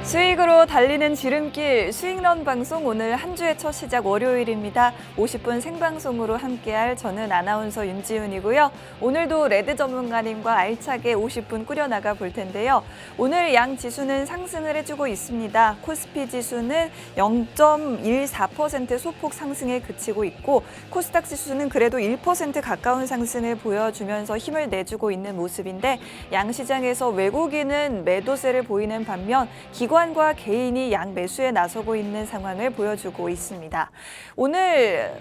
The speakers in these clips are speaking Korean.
수익으로 달리는 지름길 수익런 방송 오늘 한 주의 첫 시작 월요일입니다. 50분 생방송으로 함께할 저는 아나운서 윤지훈이고요. 오늘도 레드 전문가님과 알차게 50분 꾸려나가 볼 텐데요. 오늘 양 지수는 상승을 해주고 있습니다. 코스피 지수는 0.14% 소폭 상승에 그치고 있고 코스닥 지수는 그래도 1% 가까운 상승을 보여주면서 힘을 내주고 있는 모습인데 양 시장에서 외국인은 매도세를 보이는 반면 기관과 개인이 양 매수에 나서고 있는 상황을 보여주고 있습니다. 오늘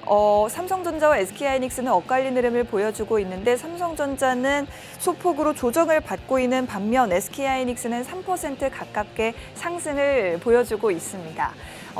삼성전자와 SK하이닉스는 엇갈린 흐름을 보여주고 있는데 삼성전자는 소폭으로 조정을 받고 있는 반면 SK하이닉스는 3% 가깝게 상승을 보여주고 있습니다.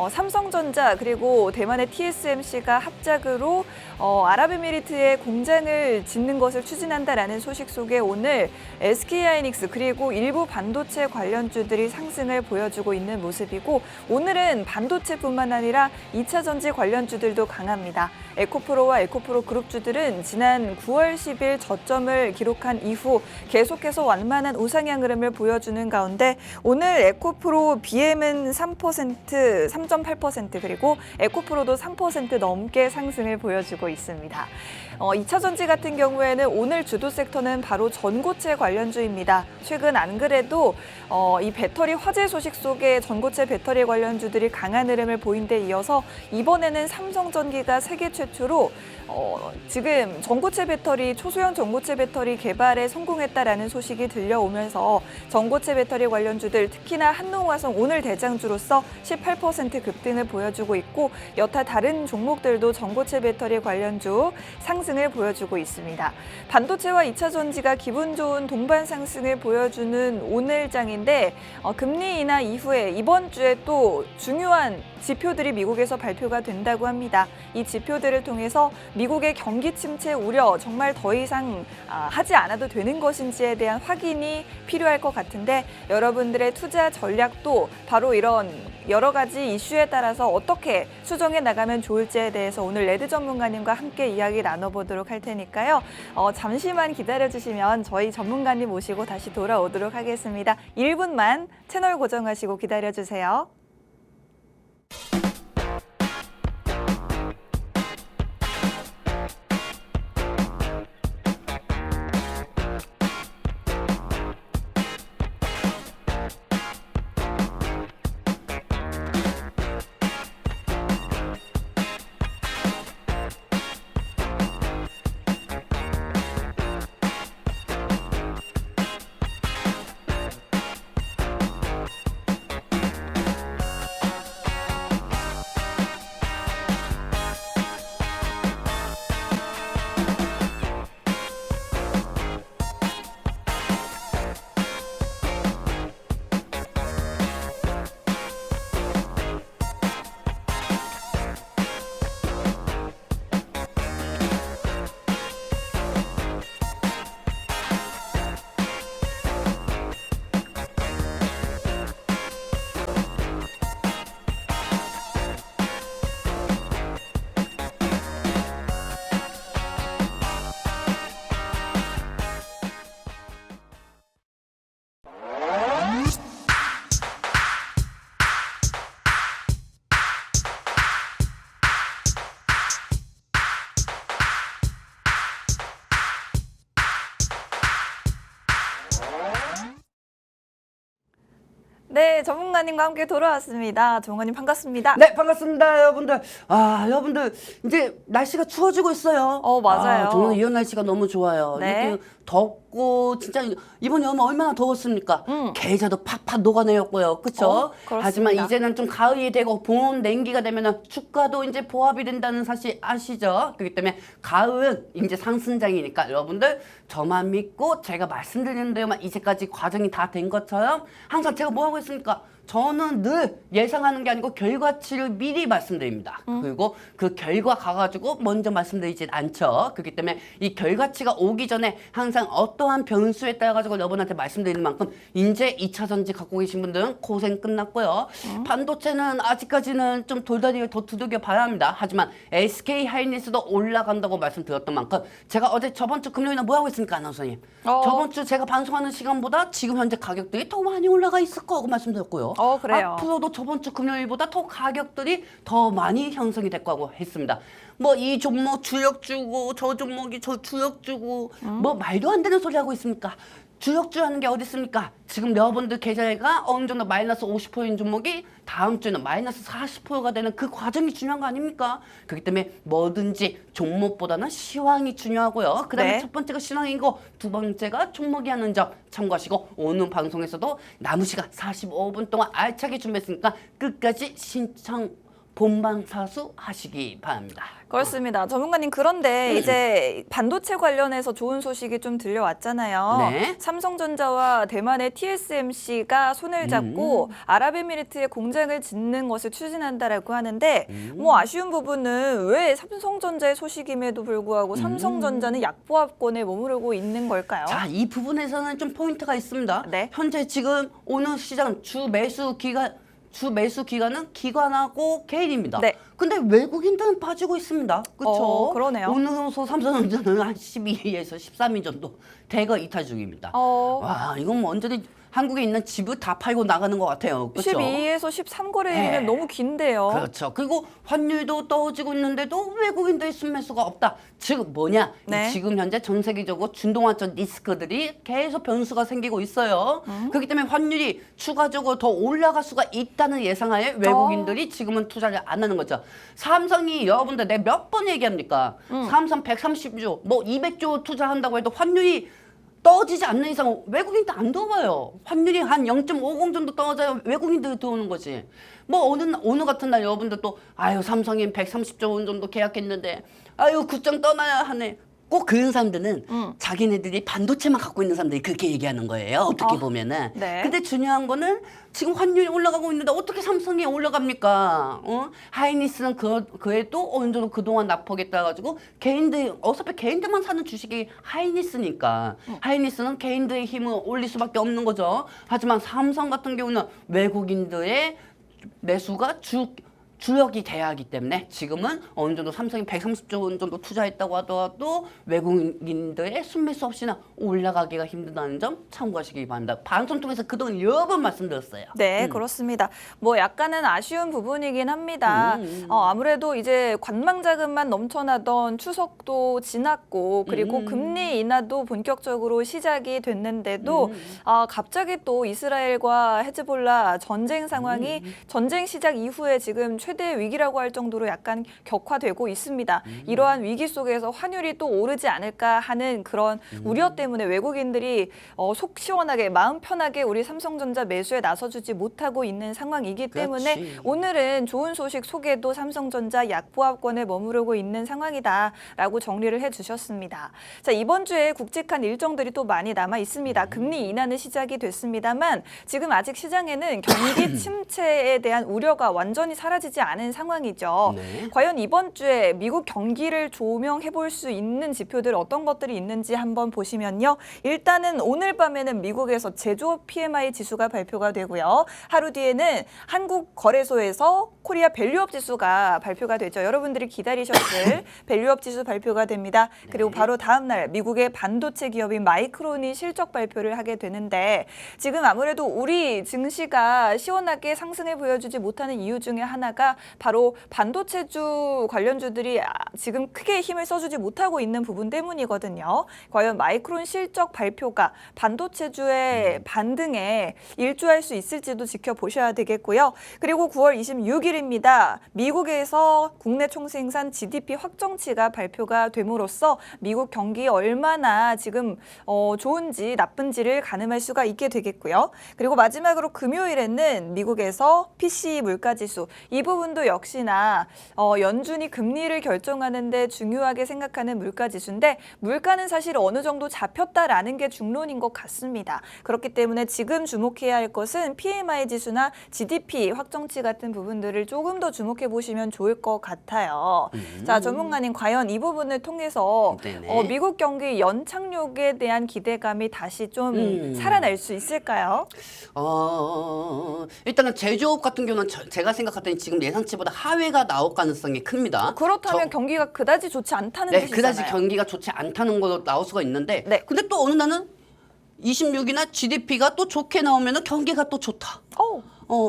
삼성전자 그리고 대만의 TSMC가 합작으로 아랍에미리트에 공장을 짓는 것을 추진한다라는 소식 속에 오늘 SK하이닉스 그리고 일부 반도체 관련주들이 상승을 보여주고 있는 모습이고 오늘은 반도체뿐만 아니라 2차 전지 관련주들도 강합니다. 에코프로와 에코프로 그룹주들은 지난 9월 10일 저점을 기록한 이후 계속해서 완만한 우상향 흐름을 보여주는 가운데 오늘 에코프로 BM은 3.8% 그리고 에코프로도 3% 넘게 상승을 보여주고 있습니다. 2차 전지 같은 경우에는 오늘 주도 섹터는 바로 전고체 관련주입니다. 최근 안 그래도 이 배터리 화재 소식 속에 전고체 배터리 관련주들이 강한 흐름을 보인 데 이어서 이번에는 삼성전기가 세계 최초로 지금 전고체 배터리, 초소형 전고체 배터리 개발에 성공했다라는 소식이 들려오면서 전고체 배터리 관련주들 특히나 한농화성 오늘 대장주로서 18% 급등을 보여주고 있고 여타 다른 종목들도 전고체 배터리 관련주 상승을 보여주고 있습니다. 반도체와 2차 전지가 기분 좋은 동반 상승을 보여주는 오늘장인데 금리 인하 이후에 이번 주에 또 중요한 지표들이 미국에서 발표가 된다고 합니다. 이 지표들을 통해서 미국의 경기 침체 우려 정말 더 이상 하지 않아도 되는 것인지에 대한 확인이 필요할 것 같은데 여러분들의 투자 전략도 바로 이런 여러 가지 이슈에 따라서 어떻게 수정해 나가면 좋을지에 대해서 오늘 레드 전문가님과 함께 이야기 나눠보도록 할 테니까요. 잠시만 기다려주시면 저희 전문가님 모시고 다시 돌아오도록 하겠습니다. 1분만 채널 고정하시고 기다려주세요. 네, 전문가님과 함께 돌아왔습니다. 전문가님 반갑습니다. 네, 반갑습니다, 여러분들. 여러분들 이제 날씨가 추워지고 있어요. 맞아요. 저는 이런 날씨가 너무 좋아요. 네. 이렇게 덥고 진짜 이번 여름 얼마나 더웠습니까? 계좌도 팍팍 녹아내렸고요, 그렇죠? 그렇습니다. 하지만 이제는 좀 가을이 되고 봄 냉기가 되면은 주가도 이제 보합이 된다는 사실 아시죠? 그렇기 때문에 가을은 이제 상승장이니까 여러분들 저만 믿고 제가 말씀드리는 대로만 이제까지 과정이 다 된 것처럼 항상 제가 뭐 하고 있습니까? 저는 늘 예상하는 게 아니고 결과치를 미리 말씀드립니다. 그리고 그 결과 가가지고 먼저 말씀드리진 않죠. 그렇기 때문에 이 결과치가 오기 전에 항상 어떠한 변수에 따라가지고 여러분한테 말씀드리는 만큼 이제 2차 전지 갖고 계신 분들은 고생 끝났고요. 반도체는 아직까지는 좀 돌다리를 더 두들겨 봐야 합니다. 하지만 SK하이닉스도 올라간다고 말씀드렸던 만큼 제가 어제 저번 주 금요일에 뭐 하고 있습니까, 아나운서님? 저번 주 제가 방송하는 시간보다 지금 현재 가격들이 더 많이 올라가 있을 거라고 말씀드렸고요. 있어요. 그래요. 앞으로도 저번 주 금요일보다 더 가격들이 더 많이 형성이 될 거라고 했습니다. 뭐 이 종목 주력 주고 저 종목이 저 주력 주고 뭐 말도 안 되는 소리 하고 있습니까? 주력주라는 게 어디 있습니까? 지금 여러분들 계좌가 어느 정도 마이너스 50%인 종목이 다음 주에는 마이너스 40%가 되는 그 과정이 중요한 거 아닙니까? 그렇기 때문에 뭐든지 종목보다는 시황이 중요하고요. 그 다음에 네. 첫 번째가 시황이고 두 번째가 종목이라는 점 참고하시고 오늘 방송에서도 남은 시간 45분 동안 알차게 준비했으니까 끝까지 신청 본방사수 하시기 바랍니다. 그렇습니다. 전문가님, 그런데 이제 반도체 관련해서 좋은 소식이 좀 들려왔잖아요. 네. 삼성전자와 대만의 TSMC가 손을 잡고 아랍에미리트에 공장을 짓는 것을 추진한다라고 하는데 뭐 아쉬운 부분은 왜 삼성전자의 소식임에도 불구하고 삼성전자는 약보합권에 머무르고 있는 걸까요? 자, 이 부분에서는 좀 포인트가 있습니다. 네. 현재 지금 오늘 시장 주 매수 기간은 기관하고 개인입니다. 네. 근데 외국인들은 빠지고 있습니다. 그렇죠? 그러네요. 오늘로서 삼성전자는 한 12위에서 13위 정도 대거 이탈 중입니다. 와, 이건 뭐 완전히 한국에 있는 집을 다 팔고 나가는 것 같아요. 그렇죠? 12에서 13거래일이면 네. 너무 긴데요. 그렇죠. 그리고 환율도 떨어지고 있는데도 외국인들의 순매수가 없다. 즉 뭐냐? 네. 지금 현재 전 세계적으로 준동화적 리스크들이 계속 변수가 생기고 있어요. 그렇기 때문에 환율이 추가적으로 더 올라갈 수가 있다는 예상하에 외국인들이 지금은 투자를 안 하는 거죠. 삼성이 여러분들 내가 몇 번 얘기합니까? 삼성 130조, 뭐 200조 투자한다고 해도 환율이 떨어지지 않는 이상 외국인들 안 들어와요. 환율이 한 0.50 정도 떨어져야 외국인들 들어오는 거지. 뭐 오늘 같은 날 여러분들 또 아유 삼성이 130조 원 정도 계약했는데 아유 굿장 떠나야 하네. 꼭 그런 사람들은 자기네들이 반도체만 갖고 있는 사람들이 그렇게 얘기하는 거예요. 어떻게 보면은. 네. 근데 중요한 거는 지금 환율이 올라가고 있는데 어떻게 삼성이 올라갑니까? 하이닉스는 그래도 어느 정도 그동안 납폭했다 가지고 개인들 어차피 개인들만 사는 주식이 하이닉스니까 하이닉스는 개인들의 힘을 올릴 수밖에 없는 거죠. 하지만 삼성 같은 경우는 외국인들의 매수가 주력이 돼야 하기 때문에 지금은 어느 정도 삼성이 130조 원 정도 투자했다고 하더라도 외국인들의 순매수 없이는 올라가기가 힘들다는 점 참고하시기 바랍니다. 방송 통해서 그동안 여러 번 말씀드렸어요. 네, 그렇습니다. 뭐 약간은 아쉬운 부분이긴 합니다. 아무래도 이제 관망 자금만 넘쳐나던 추석도 지났고 그리고 금리 인하도 본격적으로 시작이 됐는데도 갑자기 또 이스라엘과 헤즈볼라 전쟁 상황이 전쟁 시작 이후에 지금 최대 위기라고 할 정도로 약간 격화되고 있습니다. 이러한 위기 속에서 환율이 또 오르지 않을까 하는 그런 우려 때문에 외국인들이 속 시원하게 마음 편하게 우리 삼성전자 매수에 나서주지 못하고 있는 상황이기 때문에 그렇지. 오늘은 좋은 소식 속에도 삼성전자 약보합권에 머무르고 있는 상황이다라고 정리를 해주셨습니다. 자, 이번 주에 굵직한 일정들이 또 많이 남아 있습니다. 금리 인하는 시작이 됐습니다만 지금 아직 시장에는 경기 침체에 대한 우려가 완전히 사라지지 않은 상황이죠. 네. 과연 이번 주에 미국 경기를 조명해 볼 수 있는 지표들 어떤 것들이 있는지 한번 보시면요. 일단은 오늘 밤에는 미국에서 제조업 PMI 지수가 발표가 되고요. 하루 뒤에는 한국거래소에서 코리아 밸류업 지수가 발표가 되죠. 여러분들이 기다리셨을 밸류업 지수 발표가 됩니다. 그리고 바로 다음 날 미국의 반도체 기업인 마이크론이 실적 발표를 하게 되는데 지금 아무래도 우리 증시가 시원하게 상승을 보여주지 못하는 이유 중에 하나가 바로 반도체주 관련주들이 지금 크게 힘을 써주지 못하고 있는 부분 때문이거든요. 과연 마이크론 실적 발표가 반도체주의 반등에 일조할 수 있을지도 지켜보셔야 되겠고요. 그리고 9월 26일입니다. 미국에서 국내 총생산 GDP 확정치가 발표가 됨으로써 미국 경기 얼마나 지금 좋은지 나쁜지를 가늠할 수가 있게 되겠고요. 그리고 마지막으로 금요일에는 미국에서 PCE 물가지수 이 부분도 역시나 연준이 금리를 결정하는 데 중요하게 생각하는 물가지수인데 물가는 사실 어느 정도 잡혔다라는 게 중론인 것 같습니다. 그렇기 때문에 지금 주목해야 할 것은 PMI 지수나 GDP 확정치 같은 부분들을 조금 더 주목해 보시면 좋을 것 같아요. 자, 전문가님 과연 이 부분을 통해서 미국 경기 연착륙에 대한 기대감이 다시 좀 살아날 수 있을까요? 일단은 제조업 같은 경우는 제가 생각할 때는 지금 예상치보다 하회가 나올 가능성이 큽니다. 그렇다면 경기가 그다지 좋지 않다는 네, 뜻이잖아요. 그다지 경기가 좋지 않다는 걸로 나올 수가 있는데 네. 근데 또 어느 날은 26이나 GDP가 또 좋게 나오면은 경기가 또 좋다.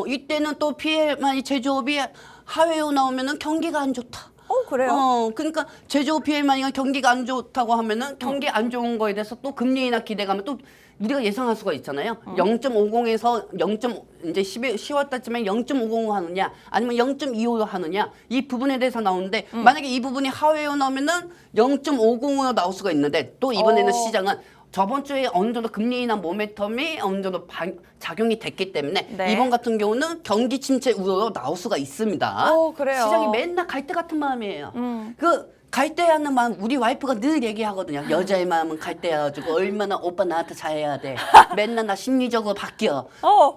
이때는 또 PMI 제조업이 하회로 나오면은 경기가 안 좋다. 그래요? 그러니까 제조업 PMI가 경기가 안 좋다고 하면은 경기 안 좋은 거에 대해서 또 금리 인하 기대감을 또 우리가 예상할 수가 있잖아요. 0.50에서 0. 이제 10월 달쯤에 0.50 하느냐 아니면 0.25로 하느냐 이 부분에 대해서 나오는데 만약에 이 부분이 하회로 나오면은 0.50으로 나올 수가 있는데 또 이번에는 시장은 저번 주에 어느 정도 금리 인하 모멘텀이 어느 정도 작용이 됐기 때문에 네. 이번 같은 경우는 경기 침체 우려로 나올 수가 있습니다. 그래요. 시장이 맨날 갈대 같은 마음이에요. 그 갈대하는 마음 우리 와이프가 늘 얘기하거든요. 여자의 마음은 갈대여가지고 얼마나 오빠 나한테 잘해야 돼. 맨날 나 심리적으로 바뀌어.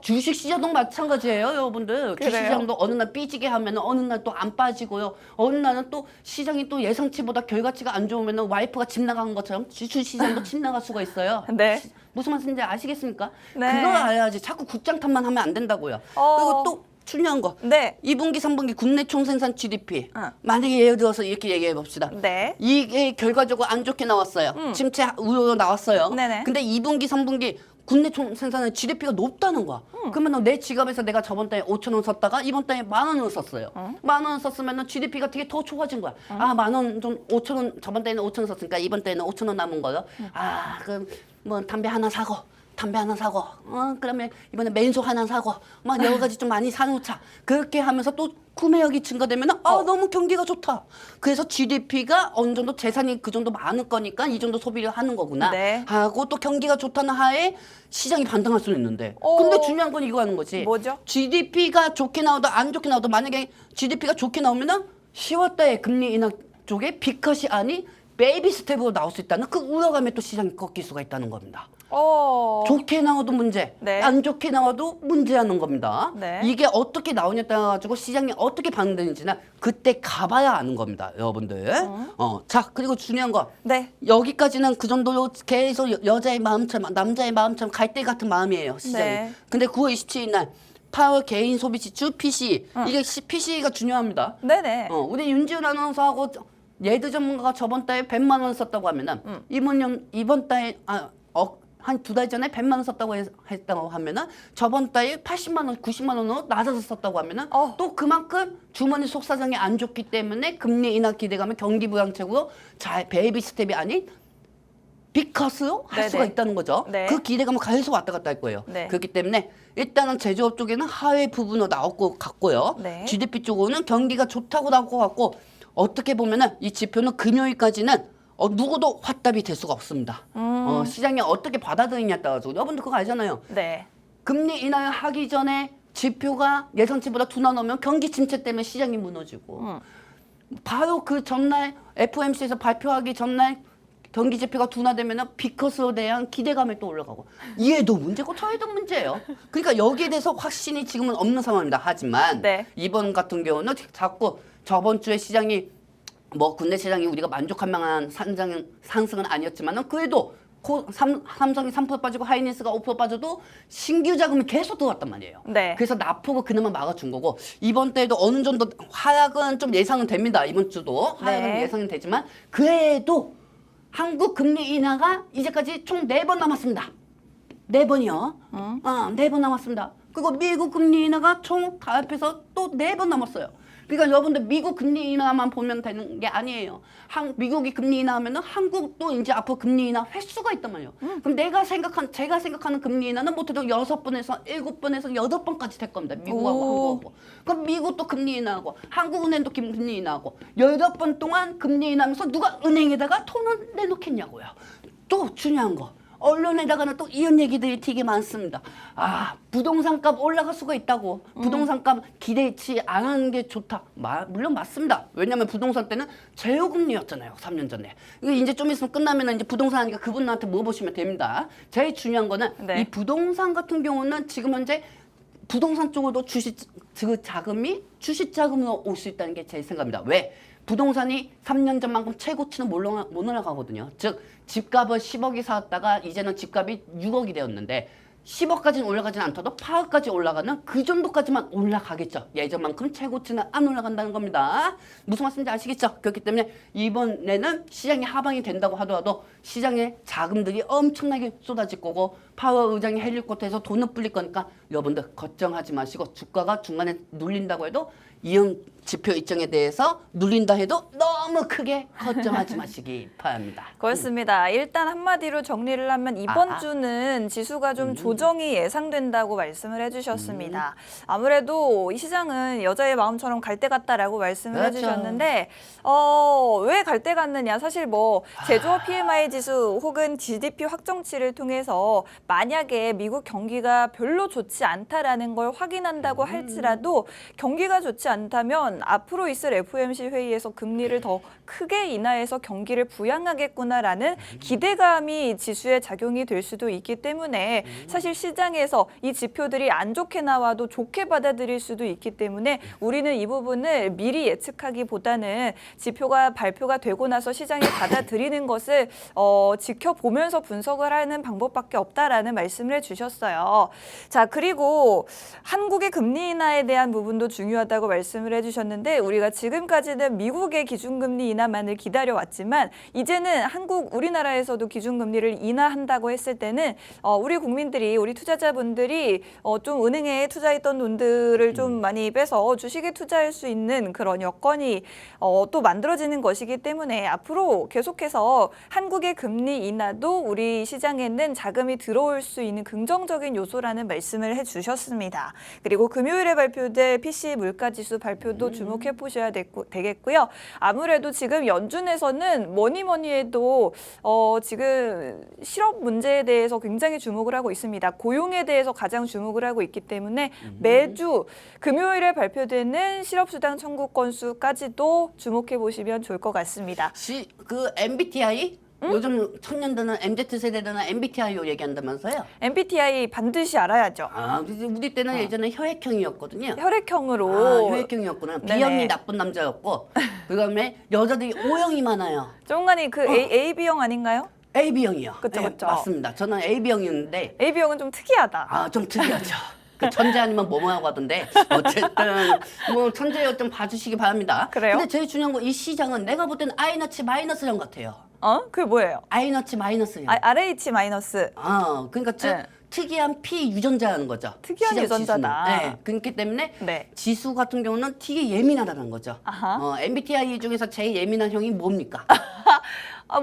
주식시장도 마찬가지예요, 여러분들. 그래요? 주식시장도 어느 날 삐지게 하면 어느 날 또 안 빠지고요. 어느 날은 또 시장이 또 예상치보다 결과치가 안 좋으면 와이프가 집 나간 것처럼 주식시장도 집 나갈 수가 있어요. 네. 무슨 말씀인지 아시겠습니까? 네. 그걸 알아야지. 자꾸 국장탄만 하면 안 된다고요. 그리고 또 중요한 거. 네. 2분기, 3분기 국내 총생산 GDP. 만약에 예를 들어서 이렇게 얘기해 봅시다. 네. 이게 결과적으로 안 좋게 나왔어요. 침체 우려로 나왔어요. 네네. 근데 2분기, 3분기 국내 총생산의 GDP가 높다는 거야. 그러면 내 지갑에서 내가 저번 달에 5,000원 썼다가 이번 달에 10,000원을 썼어요. 10,000원 썼으면 GDP가 되게 더 좋아진 거야. 10,000원 좀 5,000원 저번 달에는 5,000원 썼으니까 이번 달에는 5,000원 남은 거요. 그럼 뭐 담배 하나 사고 그러면 이번에 맨소 하나 사고 막 여러 가지 좀 많이 사놓자. 그렇게 하면서 또 구매력이 증가되면 너무 경기가 좋다. 그래서 GDP가 어느 정도 재산이 그 정도 많을 거니까 이 정도 소비를 하는 거구나 네. 하고 또 경기가 좋다는 하에 시장이 반등할 수는 있는데 근데 중요한 건 이거 하는 거지. 뭐죠? GDP가 좋게 나오든 안 좋게 나오든 만약에 GDP가 좋게 나오면은 10월 달에 금리 인하 쪽에 빅컷이 아닌 베이비 스텝으로 나올 수 있다는 그 우려감에 또 시장이 꺾일 수가 있다는 겁니다. 좋게 나와도 문제, 네. 안 좋게 나와도 문제하는 겁니다. 네. 이게 어떻게 나오냐에 따라 가지고 시장이 어떻게 반응되는지는 그때 가봐야 아는 겁니다, 여러분들. 자, 그리고 중요한 거. 네. 여기까지는 그 정도로 계속 여자의 마음처럼 남자의 마음처럼 갈대 같은 마음이에요, 시장이. 네. 근데 9월 27일 날 8월 개인 소비 지출 PCE 이게 PCE가 중요합니다. 네네. 우리 윤지훈 아나운서하고 예드 전문가가 저번 달에 100만 원 썼다고 하면은 이번 달에 한 2달 전에 100만 원 썼다고 했다고 하면은 저번 달에 80만 원, 90만 원으로 낮아서 썼다고 하면은 또 그만큼 주머니 속사정이 안 좋기 때문에 금리 인하 기대감을 경기 부양책으로 잘 베이비 스텝이 아닌 빅컷으로 할 네네. 수가 있다는 거죠. 네. 그 기대감은 계속 왔다 갔다 할 거예요. 네. 그렇기 때문에 일단은 제조업 쪽에는 하회 부분으로 나올 것 같고요. 네. GDP 쪽으로는 경기가 좋다고 나올 것 같고 어떻게 보면은 이 지표는 금요일까지는 누구도 확답이 될 수가 없습니다. 시장이 어떻게 받아들이냐에 따라서 여러분들 그거 알잖아요. 네. 금리 인하 하기 전에 지표가 예상치보다 둔화 나오면 경기 침체 때문에 시장이 무너지고 바로 그 전날 FOMC에서 발표하기 전날 경기 지표가 둔화되면 빅컷으로 대한 기대감이 또 올라가고 이해도 문제고 저해도 문제예요. 그러니까 여기에 대해서 확신이 지금은 없는 상황입니다. 하지만 네. 이번 같은 경우는 자꾸 저번 주에 시장이 국내 시장이 우리가 만족할 만한 상승은 아니었지만은 그래도 삼성이 3% 빠지고 하이닉스가 5% 빠져도 신규 자금이 계속 들어왔단 말이에요. 네. 그래서 나폭을 그나마 막아준 거고 이번 때에도 어느 정도 하락은 좀 예상은 됩니다. 이번 주도 하락은 네. 예상은 되지만 그래도 한국 금리 인하가 이제까지 총 4번 남았습니다. 4번이요. 4번 남았습니다. 그리고 미국 금리 인하가 총 다 합해서 또 4번 남았어요. 그러니까 여러분들 미국 금리 인하만 보면 되는 게 아니에요. 미국이 금리 인하하면은 한국도 이제 앞으로 금리 인하 횟수가 있단 말이에요. 그럼 제가 생각하는 금리 인하는 못해도 6번에서 7번에서 8번까지 될 겁니다. 미국하고 한국하고. 그럼 미국도 금리 인하하고 한국은행도 금리 인하하고 18번 동안 금리 인하하면서 누가 은행에다가 돈을 내놓겠냐고요. 또 중요한 거. 언론에다가는 또 이런 얘기들이 되게 많습니다. 부동산 값 올라갈 수가 있다고. 부동산 값 기대치 안 하는 게 좋다. 물론 맞습니다. 왜냐면 부동산 때는 제로금리였잖아요. 3년 전에. 이거 이제 좀 있으면 끝나면 이제 부동산 하니까 그분한테 물어보시면 됩니다. 제일 중요한 거는 네. 이 부동산 같은 경우는 지금 현재 부동산 쪽으로도 주식 자금으로 올 수 있다는 게 제 생각입니다. 왜? 부동산이 3년 전만큼 최고치는 못 올라가거든요. 즉 집값을 10억이 사왔다가 이제는 집값이 6억이 되었는데 10억까지는 올라가지는 않더라도 8억까지 올라가는 그 정도까지만 올라가겠죠. 예전만큼 최고치는 안 올라간다는 겁니다. 무슨 말씀인지 아시겠죠? 그렇기 때문에 이번에는 시장이 하방이 된다고 하더라도 시장에 자금들이 엄청나게 쏟아질 거고 파월 의장이 해줄 것에서 돈을 뿌릴 거니까 여러분들 걱정하지 마시고 주가가 중간에 눌린다고 해도 이응 지표 일정에 대해서 눌린다 해도 너무 크게 걱정하지 마시기 바랍니다. 그렇습니다. 일단 한마디로 정리를 하면 이번 아하. 주는 지수가 좀 조정이 예상된다고 말씀을 해주셨습니다. 아무래도 이 시장은 여자의 마음처럼 갈 때 같다라고 말씀을 그렇죠. 해주셨는데 왜 갈 때 같느냐. 사실 뭐 제조업 PMI 지수 혹은 GDP 확정치를 통해서 만약에 미국 경기가 별로 좋지 않다라는 걸 확인한다고 할지라도 경기가 좋지 않다면 앞으로 있을 FOMC 회의에서 금리를 더 크게 인하해서 경기를 부양하겠구나라는 기대감이 지수에 작용이 될 수도 있기 때문에 사실 시장에서 이 지표들이 안 좋게 나와도 좋게 받아들일 수도 있기 때문에 우리는 이 부분을 미리 예측하기보다는 지표가 발표가 되고 나서 시장이 받아들이는 것을 지켜보면서 분석을 하는 방법밖에 없다라는 말씀을 해주셨어요. 자, 그리고 한국의 금리 인하에 대한 부분도 중요하다고 말씀을 해주셨는데 우리가 지금까지는 미국의 기준금리 인하만을 기다려왔지만 이제는 우리나라에서도 기준금리를 인하한다고 했을 때는 우리 국민들이 우리 투자자분들이 좀 은행에 투자했던 돈들을 좀 많이 빼서 주식에 투자할 수 있는 그런 여건이 또 만들어지는 것이기 때문에 앞으로 계속해서 한국의 금리 인하도 우리 시장에는 자금이 들어올 수 있는 긍정적인 요소라는 말씀을 해주셨습니다. 그리고 금요일에 발표될 PCE 물가지수 발표도 주목해 보셔야 되겠고요. 아무래도 지금 연준에서는 뭐니 해도 지금 실업 문제에 대해서 굉장히 주목을 하고 있습니다. 고용에 대해서 가장 주목을 하고 있기 때문에 매주 금요일에 발표되는 실업수당 청구 건수까지도 주목해 보시면 좋을 것 같습니다. 그 MBTI? 요즘 청년들은 MZ세대들은 MBTI로 얘기한다면서요? MBTI 반드시 알아야죠. 우리 때는 예전에 혈액형이었거든요. 혈액형으로. 혈액형이었구나. 네네. B형이 나쁜 남자였고 그다음에 여자들이 O형이 많아요. 종간이 그 AB형 아닌가요? AB형이요. 그쵸, 네, 그쵸. 맞습니다. 저는 AB형이었는데 AB형은 좀 특이하다. 좀 특이하죠. 그 천재 아니면 뭐뭐하고 하던데 어쨌든 뭐 천재 좀 봐주시기 바랍니다. 그래요? 근데 제일 중요한 건 이 시장은 내가 볼 때는 I너치 마이너스형 같아요. 그게 뭐예요? I너치 마이너스형. RH 마이너스. 그러니까 즉 네. 특이한 피유전자라는 거죠. 특이한 시장 유전자다. 지수는. 네, 그렇기 때문에 네. 지수 같은 경우는 되게 예민하다는 거죠. 아하. MBTI 중에서 제일 예민한 형이 뭡니까?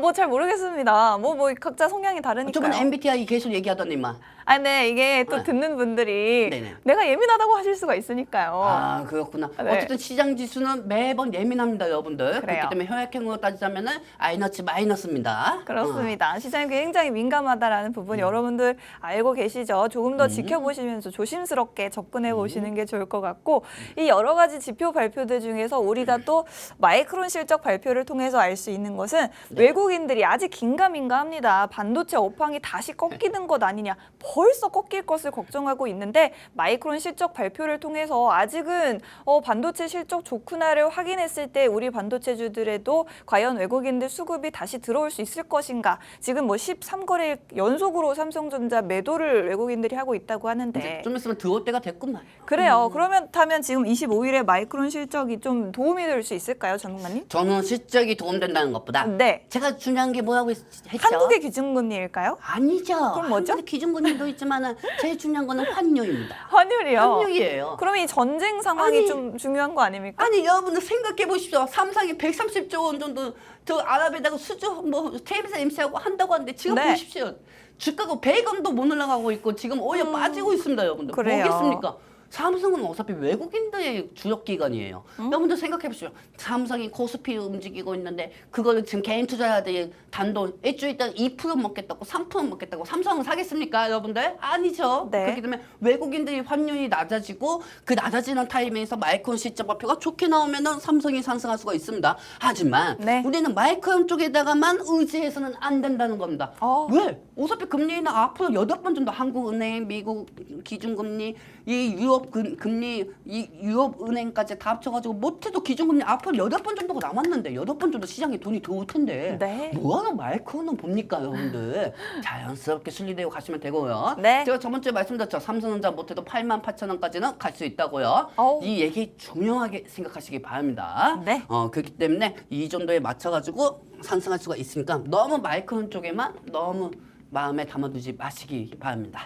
뭐 잘 모르겠습니다. 뭐 각자 성향이 다르니까요. 저번에 MBTI 계속 얘기하더니만. 네, 이게 또 듣는 분들이 네네. 내가 예민하다고 하실 수가 있으니까요. 그렇구나. 네. 어쨌든 시장 지수는 매번 예민합니다, 여러분들. 그래요. 그렇기 때문에 혈액형으로 따지자면은 아이너치 마이너스입니다. 그렇습니다. 시장이 굉장히 민감하다라는 부분 여러분들 알고 계시죠? 조금 더 지켜보시면서 조심스럽게 접근해 보시는 게 좋을 것 같고 이 여러 가지 지표 발표들 중에서 우리가 또 마이크론 실적 발표를 통해서 알 수 있는 것은 외국인들이 아직 긴가민가합니다. 반도체 업황이 다시 꺾이는 것 아니냐. 벌써 꺾일 것을 걱정하고 있는데 마이크론 실적 발표를 통해서 아직은 반도체 실적 좋구나를 확인했을 때 우리 반도체주들에도 과연 외국인들 수급이 다시 들어올 수 있을 것인가. 지금 뭐 13거래 연속으로 삼성전자 매도를 외국인들이 하고 있다고 하는데 좀 있으면 들어올 때가 됐구만. 그래요. 그러면 지금 25일에 마이크론 실적이 좀 도움이 될 수 있을까요, 전문가님? 저는 실적이 도움된다는 것보다 네. 제가 중요한 게 뭐라고 했죠? 한국의 기준금리일까요? 아니죠. 그럼 뭐죠? 한국의 기준금리도 있지만은 제일 중요한 거는 환율입니다. 환율이요. 환율이에요. 그럼 이 전쟁 상황이 아니, 좀 중요한 거 아닙니까? 아니 여러분들 생각해 보십시오. 삼성이 130조 원 정도 저 아랍에다가 수주 뭐 테이블에서 임시하고 한다고 하는데 지금 네. 보십시오. 주가가 100원도 못 올라가고 있고 지금 오히려 빠지고 있습니다, 여러분들. 그래요. 뭐겠습니까? 삼성은 어차피 외국인들의 주력 기관이에요. 여러분들 생각해 보십시오. 삼성이 코스피 움직이고 있는데 그거를 지금 개인 투자자들이 단돈 일주일 동안 2% 먹겠다고 3% 먹겠다고 삼성은 사겠습니까, 여러분들? 아니죠. 네. 그렇기 때문에 외국인들이 환율이 낮아지고 그 낮아지는 타이밍에서 마이크론 실적 발표가 좋게 나오면은 삼성이 상승할 수가 있습니다. 하지만 네. 우리는 마이크론 쪽에다가만 의지해서는 안 된다는 겁니다. 왜? 어차피 금리는 앞으로 8번 정도 한국은행, 미국 기준금리, 이 유럽 금리, 이 유럽 은행까지 다 합쳐가지고 못해도 기준금리 앞으로 8번 정도가 남았는데 8번 정도 시장에 돈이 들어올 텐데 네. 뭐하러 마이크론은 봅니까, 여러분들? 자연스럽게 순리대로 가시면 되고요. 네. 제가 저번 주에 말씀드렸죠. 삼성전자 못해도 88,000원까지는 갈 수 있다고요. 어우. 이 얘기 중요하게 생각하시기 바랍니다. 네. 그렇기 때문에 이 정도에 맞춰가지고 상승할 수가 있으니까 너무 마이크론 쪽에만 너무 마음에 담아두지 마시기 바랍니다.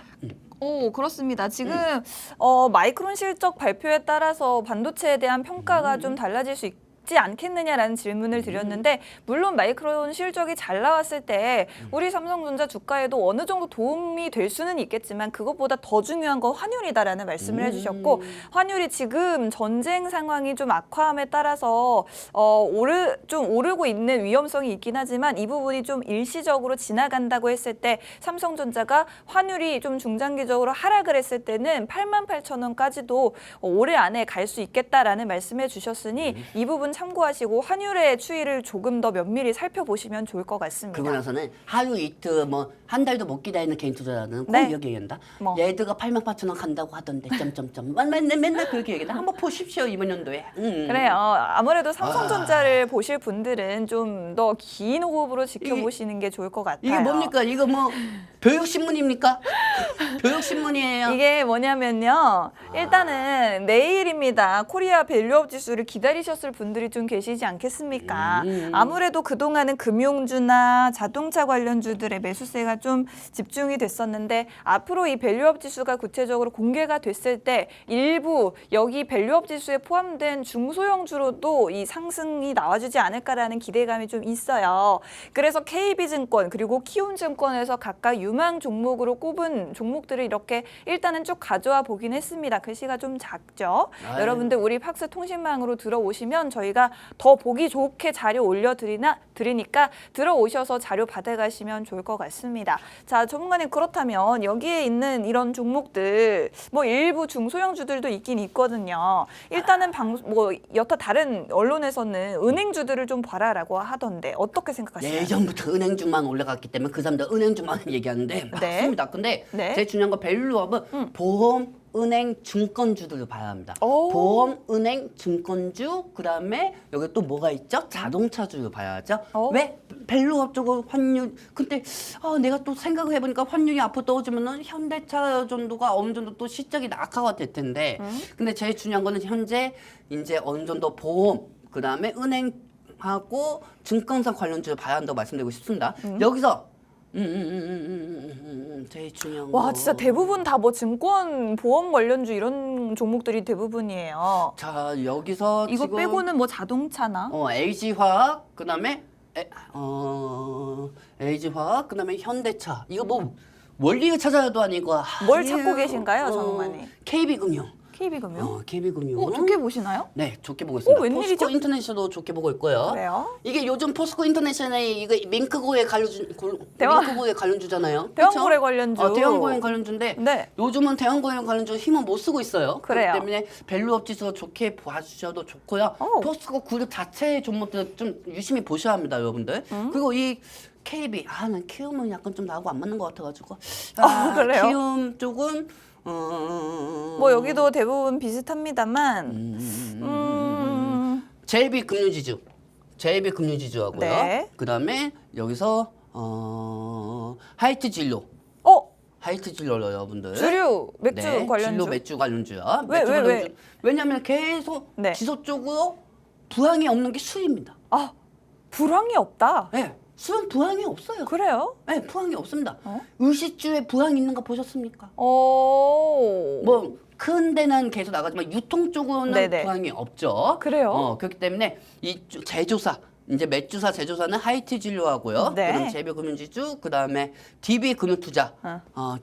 오, 그렇습니다. 지금 마이크론 실적 발표에 따라서 반도체에 대한 평가가 좀 달라질 수 있지 않겠느냐라는 질문을 드렸는데 물론 마이크론 실적이 잘 나왔을 때 우리 삼성전자 주가에도 어느 정도 도움이 될 수는 있겠지만 그것보다 더 중요한 건 환율이다라는 말씀을 해주셨고 환율이 지금 전쟁 상황이 좀 악화함에 따라서 좀 오르고 있는 위험성이 있긴 하지만 이 부분이 좀 일시적으로 지나간다고 했을 때 삼성전자가 환율이 좀 중장기적으로 하락을 했을 때는 88,000원까지도 올해 안에 갈 수 있겠다라는 말씀해 주셨으니 이 부분 참고하시고 환율의 추이를 조금 더 면밀히 살펴보시면 좋을 것 같습니다. 그러고 나서는 하루 이틀 뭐 한 달도 못 기다리는 개인 투자자는 꼭 네. 여기 얘기한다. 뭐. 얘들가 88,000원 간다고 하던데 점점점 맨날 그렇게 얘기한다. 한번 보십시오 이번 연도에. 그래요. 아무래도 삼성전자를 보실 분들은 좀 더 긴 호흡으로 지켜보시는 게 좋을 것 같아요. 이게 뭡니까? 이거 뭐 교육신문입니까? 교육신문이에요. 이게 뭐냐면요. 일단은 내일입니다. 코리아 밸류업 지수를 기다리셨을 분들이 좀 계시지 않겠습니까? 아무래도 그동안은 금융주나 자동차 관련주들의 매수세가 좀 집중이 됐었는데 앞으로 이 밸류업 지수가 구체적으로 공개가 됐을 때 일부 여기 밸류업 지수에 포함된 중소형주로도 이 상승이 나와주지 않을까라는 기대감이 좀 있어요. 그래서 KB증권 그리고 키움증권에서 각각 유망 종목으로 꼽은 종목들을 이렇게 일단은 쭉 가져와 보긴 했습니다. 글씨가 좀 작죠. 아유. 여러분들 우리 팍스 통신망으로 들어오시면 저희가 더 보기 좋게 자료 올려드리니까 들어오셔서 자료 받아가시면 좋을 것 같습니다. 자, 전문가님 그렇다면 여기에 있는 이런 종목들 뭐 일부 중소형주들도 있긴 있거든요. 일단은 여타 다른 언론에서는 은행주들을 좀 봐라라고 하던데 어떻게 생각하시나요? 예전부터 은행주만 올라갔기 때문에 그 사람들 은행주만 얘기하는데 맞습니다. 근데 네. 제일 중요한 건 밸류업은 보험, 은행, 증권주들을 봐야 합니다. 오. 보험, 은행, 증권주, 그다음에 여기 또 뭐가 있죠? 자동차주를 봐야죠. 오. 왜? 밸류업 쪽은 환율. 근데 내가 또 생각을 해보니까 환율이 앞으로 떨어지면은 현대차 정도가 어느 정도 또 실적이 낙하가 될 텐데. 근데 제일 중요한 거는 현재 이제 어느 정도 보험, 그다음에 은행하고 증권사 관련주를 봐야 한다고 말씀드리고 싶습니다. 여기서 제일 중요한 거. 와, 진짜 대부분 다 뭐 증권, 보험 관련주 이런 종목들이 대부분이에요. 자, 여기서 이거 지금 빼고는 뭐 자동차나 LG화학 그다음에 LG화학 그다음에 현대차. 이거 뭐 원리를 찾아야도 아니고 뭘 찾고 계신가요, 전문가님? KB금융. KB금융? KB금융. 좋게 보시나요? 네, 좋게 보고 있습니다. 웬일이죠? 포스코 인터내셔널도 좋게 보고 있고요. 그래요? 이게 요즘 포스코 인터내셔널이 이거 밍크고에 밍크고에 관련주잖아요. 대왕고래 그쵸? 관련주. 대왕고에 관련주인데 네. 요즘은 대왕고에 관련주 힘은 못 쓰고 있어요. 그래요. 그렇기 때문에 밸류업 지수 좋게 봐주셔도 좋고요. 오. 포스코 그룹 자체의 종목들 좀 유심히 보셔야 합니다, 여러분들. 그리고 이 KB 난 키움은 약간 좀 나하고 안 맞는 것 같아가지고 그래요? 키움 쪽은 뭐 여기도 대부분 비슷합니다만 JB 금융지주, JB 금융지주하고요. 네. 그다음에 여기서 하이트 진로, 하이트 진로 여러분들. 주류 맥주 네, 관련주. 진로 맥주 관련주야. 왜, 맥주 왜, 관련주. 왜? 왜냐하면 계속 네. 지속적으로 불황이 없는 게 수입니다. 불황이 없다. 네, 수입 불황이 없어요. 그래요? 네, 불황이 없습니다. 의식주에 불황이 있는 거 보셨습니까? 오. 뭐 큰 데는 계속 나가지만 유통 쪽으로는 네네. 불황이 없죠. 그래요? 그렇기 때문에 이 제조사 이제 맥주사 제조사는 하이트 진로하고요. 네. 그다음 제비 금융지주, 그다음에 DB 금융투자,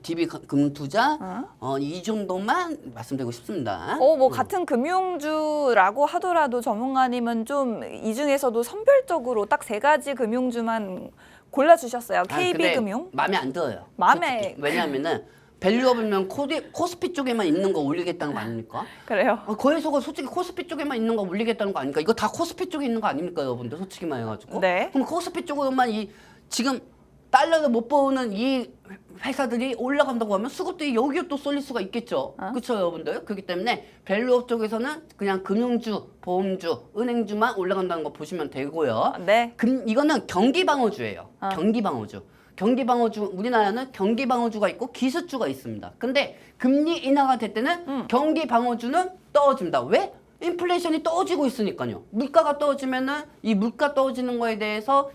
DB 금융투자, 이 정도만 말씀드리고 싶습니다. 뭐 같은 금융주라고 하더라도 전문가님은 좀 이 중에서도 선별적으로 딱 세 가지 금융주만 골라주셨어요. KB금융. 마음에 안 들어요. 마음에- 솔직히. 왜냐하면은 밸류업이면 코스피 쪽에만 있는 거 올리겠다는 거 아닙니까? 그래요. 거기서가 솔직히 코스피 쪽에만 있는 거 올리겠다는 거 아닙니까? 이거 다 코스피 쪽에 있는 거 아닙니까, 여러분들? 솔직히만 해가지고. 네. 그럼 코스피 쪽으로만 지금 달러를 못 버는 이 회사들이 올라간다고 하면 수급들이 여기에 또 쏠릴 수가 있겠죠. 그렇죠, 여러분들? 그렇기 때문에 밸류업 쪽에서는 그냥 금융주, 보험주, 은행주만 올라간다는 거 보시면 되고요. 네. 이거는 경기방어주예요. 경기방어주. 경기방어주, 우리나라는 경기방어주가 있고 기술주가 있습니다. 근데 금리 인하가 될 때는 경기방어주는 떨어집니다. 왜? 인플레이션이 떨어지고 있으니까요. 물가가 떨어지면은 이 물가 떨어지는 거에 대해서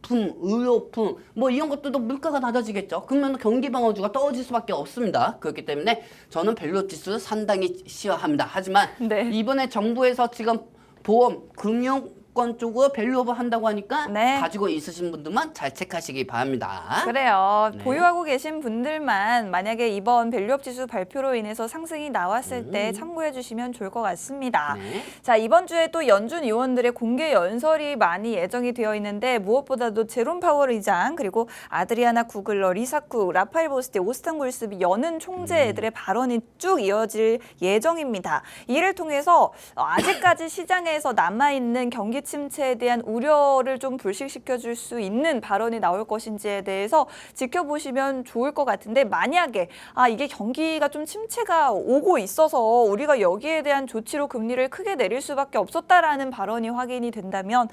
식품, 의료품 뭐 이런 것들도 물가가 낮아지겠죠. 그러면 경기 방어주가 떨어질 수밖에 없습니다. 그렇기 때문에 저는 밸류 지수 상당히 싫어합니다. 하지만 네. 이번에 정부에서 지금 보험, 금융권 쪽으로 밸류업을 한다고 하니까 네. 가지고 있으신 분들만 잘 체크하시기 바랍니다. 그래요. 네. 보유하고 계신 분들만 만약에 이번 밸류업 지수 발표로 인해서 상승이 나왔을 때 참고해 주시면 좋을 것 같습니다. 네. 자, 이번 주에 또 연준 의원들의 공개 연설이 많이 예정이 되어 있는데 무엇보다도 제롬 파월 의장 그리고 아드리아나 구글러, 리사쿡, 라파엘 보스티, 오스탄 골스비 연은 총재들의 발언이 쭉 이어질 예정입니다. 이를 통해서 아직까지 시장에서 남아있는 경기 침체에 대한 우려를 좀 불식시켜 줄 수 있는 발언이 나올 것인지에 대해서 지켜보시면 좋을 것 같은데 만약에 이게 경기가 좀 침체가 오고 있어서 우리가 여기에 대한 조치로 금리를 크게 내릴 수밖에 없었다라는 발언이 확인이 된다면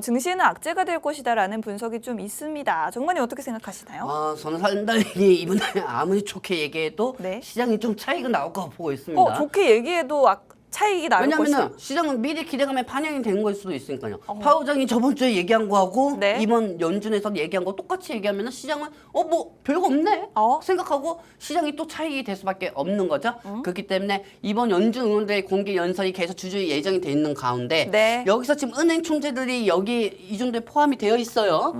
증시에는 악재가 될 것이다라는 분석이 좀 있습니다. 정관님 어떻게 생각하시나요? 저는 상당히 이번에 아무리 좋게 얘기해도 네. 시장이 좀 차이가 나올 거 보고 있습니다. 좋게 얘기해도 차익이 나올 것이다. 왜냐하면 시장은 미래 기대감에 반영이 된 걸 수도 있으니까요. 파우장이 저번 주에 얘기한 거하고 네. 이번 연준에서 얘기한 거 똑같이 얘기하면 시장은 뭐 별거 없네 생각하고 시장이 또 차익이 될 수밖에 없는 거죠. 그렇기 때문에 이번 연준 의원들의 공개 연설이 계속 주주에 예정이 돼 있는 가운데 네. 여기서 지금 은행 총재들이 여기 이 정도에 포함이 되어 있어요.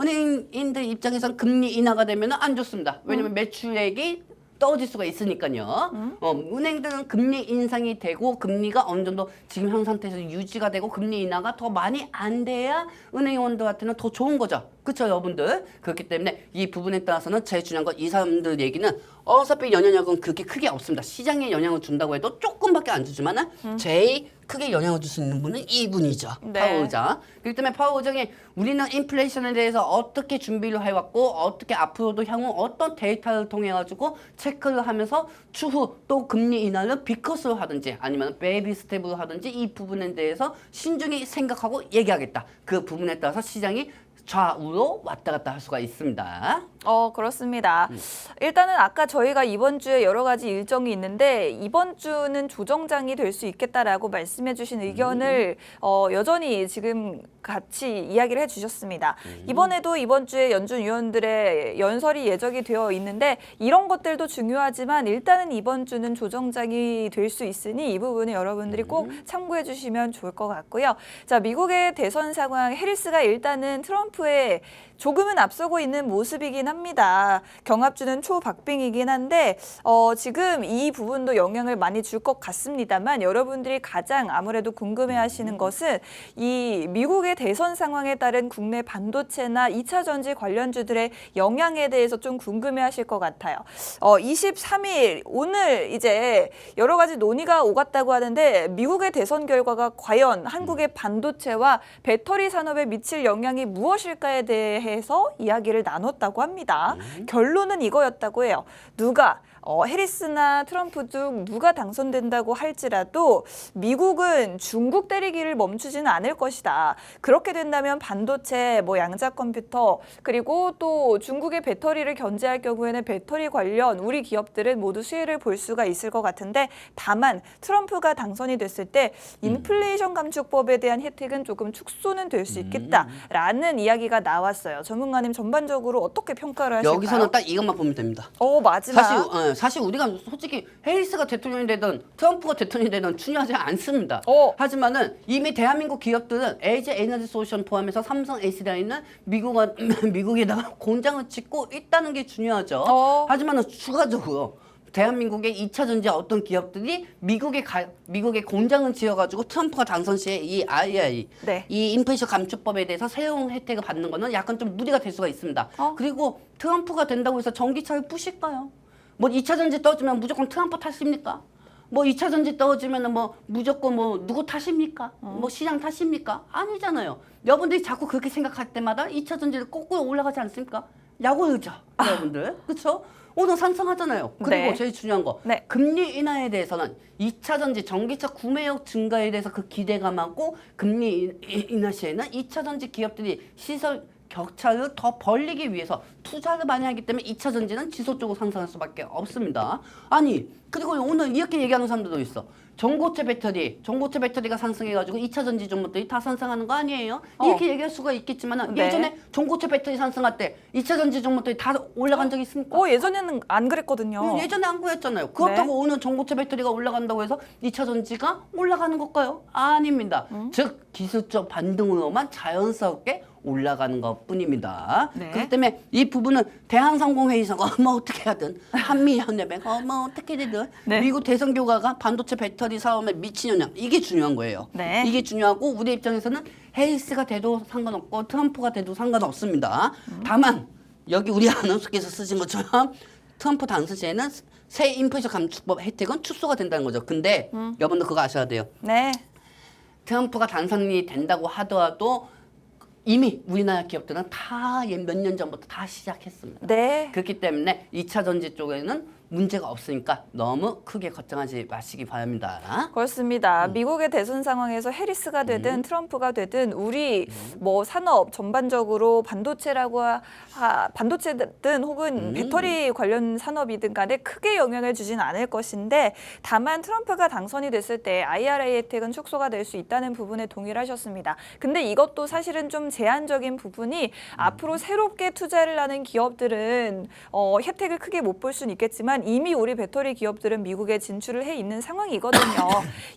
은행인들 입장에선 금리 인하가 되면 안 좋습니다. 왜냐면 매출액이 떨어질 수가 있으니까요. 은행들은 금리 인상이 되고 금리가 어느 정도 지금 현 상태에서 유지가 되고 금리 인하가 더 많이 안 돼야 은행원들한테는 더 좋은 거죠. 그렇죠, 여러분들? 그렇기 때문에 이 부분에 따라서는 제일 중요한 건 이 사람들 얘기는 어차피 영향력은 그렇게 크게 없습니다. 시장에 영향을 준다고 해도 조금밖에 안 주지만은 제일 크게 영향을 줄 수 있는 분은 이분이죠. 네. 파월 의장. 그렇기 때문에 파월 의장이 우리는 인플레이션에 대해서 어떻게 준비를 해왔고 어떻게 앞으로도 향후 어떤 데이터를 통해 가지고 체크를 하면서 추후 또 금리 인하를 비커스로 하든지 아니면 베이비 스텝으로 하든지 이 부분에 대해서 신중히 생각하고 얘기하겠다. 그 부분에 따라서 시장이 좌우로 왔다 갔다 할 수가 있습니다. 그렇습니다. 일단은 아까 저희가 이번 주에 여러 가지 일정이 있는데 이번 주는 조정장이 될 수 있겠다라고 말씀해 주신 의견을 여전히 지금 같이 이야기를 해주셨습니다. 이번에도 이번 주에 연준 위원들의 연설이 예정이 되어 있는데 이런 것들도 중요하지만 일단은 이번 주는 조정장이 될 수 있으니 이 부분은 여러분들이 꼭 참고해 주시면 좋을 것 같고요. 자, 미국의 대선 상황 해리스가 일단은 트럼프의 조금은 앞서고 있는 모습이긴 합니다. 경합주는 초박빙이긴 한데 지금 이 부분도 영향을 많이 줄 것 같습니다만 여러분들이 가장 아무래도 궁금해하시는 것은 이 미국의 대선 상황에 따른 국내 반도체나 2차 전지 관련주들의 영향에 대해서 좀 궁금해하실 것 같아요. 23일 오늘 이제 여러 가지 논의가 오갔다고 하는데 미국의 대선 결과가 과연 한국의 반도체와 배터리 산업에 미칠 영향이 무엇일까에 대해서 이야기를 나눴다고 합니다. 결론은 이거였다고 해요. 누가 해리스나 트럼프 중 누가 당선된다고 할지라도 미국은 중국 때리기를 멈추지는 않을 것이다. 그렇게 된다면 반도체, 양자 컴퓨터 그리고 또 중국의 배터리를 견제할 경우에는 배터리 관련 우리 기업들은 모두 수혜를 볼 수가 있을 것 같은데 다만 트럼프가 당선이 됐을 때 인플레이션 감축법에 대한 혜택은 조금 축소는 될 수 있겠다라는 이야기가 나왔어요. 전문가님 전반적으로 어떻게 평가를 하실까요? 여기서는 딱 이것만 보면 됩니다. 마지막. 사실 우리가 솔직히 해리스가 대통령이 되든 트럼프가 대통령이 되든 중요하지 않습니다. 하지만은 이미 대한민국 기업들은 LG 에너지 솔루션 포함해서 삼성 에이스라인은 미국에다가 공장을 짓고 있다는 게 중요하죠. 하지만은 추가적으로 대한민국의 2차 전지 어떤 기업들이 미국에 공장을 지어가지고 트럼프가 당선 시에 이 IRA, 네. 이 인플레이션 감축법에 대해서 새로운 혜택을 받는 거는 약간 좀 무리가 될 수가 있습니다. 그리고 트럼프가 된다고 해서 전기차를 부실까요? 2차 전지 떨어지면 무조건 트럼프 탓입니까? 2차 전지 떨어지면 무조건 누구 탓입니까? 시장 탓입니까? 아니잖아요. 여러분들이 자꾸 그렇게 생각할 때마다 2차 전지를 거꾸로 올라가지 않습니까? 약오르죠, 여러분들. 그렇죠? 오늘 상승하잖아요. 그리고 네. 제일 중요한 거, 네. 금리 인하에 대해서는 2차 전지 전기차 구매력 증가에 대해서 그 기대감하고 금리 인하 시에는 2차 전지 기업들이 시설 격차를 더 벌리기 위해서 투자를 많이 하기 때문에 2차 전지는 지속적으로 상승할 수밖에 없습니다. 아니 그리고 오늘 이렇게 얘기하는 사람들도 있어. 전고체 배터리가 상승해가지고 2차 전지 종목들이 다 상승하는 거 아니에요? 이렇게 얘기할 수가 있겠지만 네. 예전에 전고체 배터리 상승할 때 2차 전지 종목들이 다 올라간 적이 있습니까? 예전에는 안 그랬거든요. 예전에 안 그랬잖아요. 그렇다고 네. 오늘 전고체 배터리가 올라간다고 해서 2차 전지가 올라가는 걸까요? 아닙니다. 즉 기술적 반등으로만 자연스럽게 올라가는 것뿐입니다. 네. 그렇기 때문에 이 부분은 대한상공회의소가 어떻게 하든 한미연맹 어떻게 되든 네. 미국 대선교과가 반도체 배터리 사업에 미친 영향 이게 중요한 거예요. 네. 이게 중요하고 우리 입장에서는 해리스가 돼도 상관없고 트럼프가 돼도 상관없습니다. 다만 여기 우리 아나운서께서 쓰신 것처럼 트럼프 당선 시에는 새 인플레이션 감축법 혜택은 축소가 된다는 거죠. 근데 여러분들 그거 아셔야 돼요. 네. 트럼프가 당선이 된다고 하더라도 이미 우리나라 기업들은 다 몇 년 전부터 다 시작했습니다. 네. 그렇기 때문에 2차 전지 쪽에는 문제가 없으니까 너무 크게 걱정하지 마시기 바랍니다. 그렇습니다. 미국의 대선 상황에서 해리스가 되든 트럼프가 되든 우리 뭐 산업 전반적으로 반도체든 혹은 배터리 관련 산업이든 간에 크게 영향을 주진 않을 것인데 다만 트럼프가 당선이 됐을 때 IRA 혜택은 축소가 될 수 있다는 부분에 동의를 하셨습니다. 근데 이것도 사실은 좀 제한적인 부분이 앞으로 새롭게 투자를 하는 기업들은 혜택을 크게 못 볼 수는 있겠지만 이미 우리 배터리 기업들은 미국에 진출을 해 있는 상황이거든요.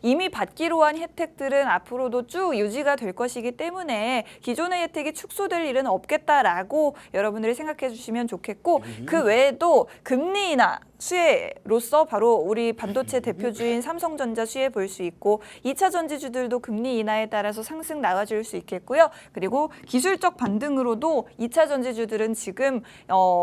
이미 받기로 한 혜택들은 앞으로도 쭉 유지가 될 것이기 때문에 기존의 혜택이 축소될 일은 없겠다라고 여러분들이 생각해 주시면 좋겠고 그 외에도 금리 인하 수혜로서 바로 우리 반도체 대표주인 삼성전자 수혜 볼 수 있고 2차 전지주들도 금리 인하에 따라서 상승 나와줄 수 있겠고요. 그리고 기술적 반등으로도 2차 전지주들은 지금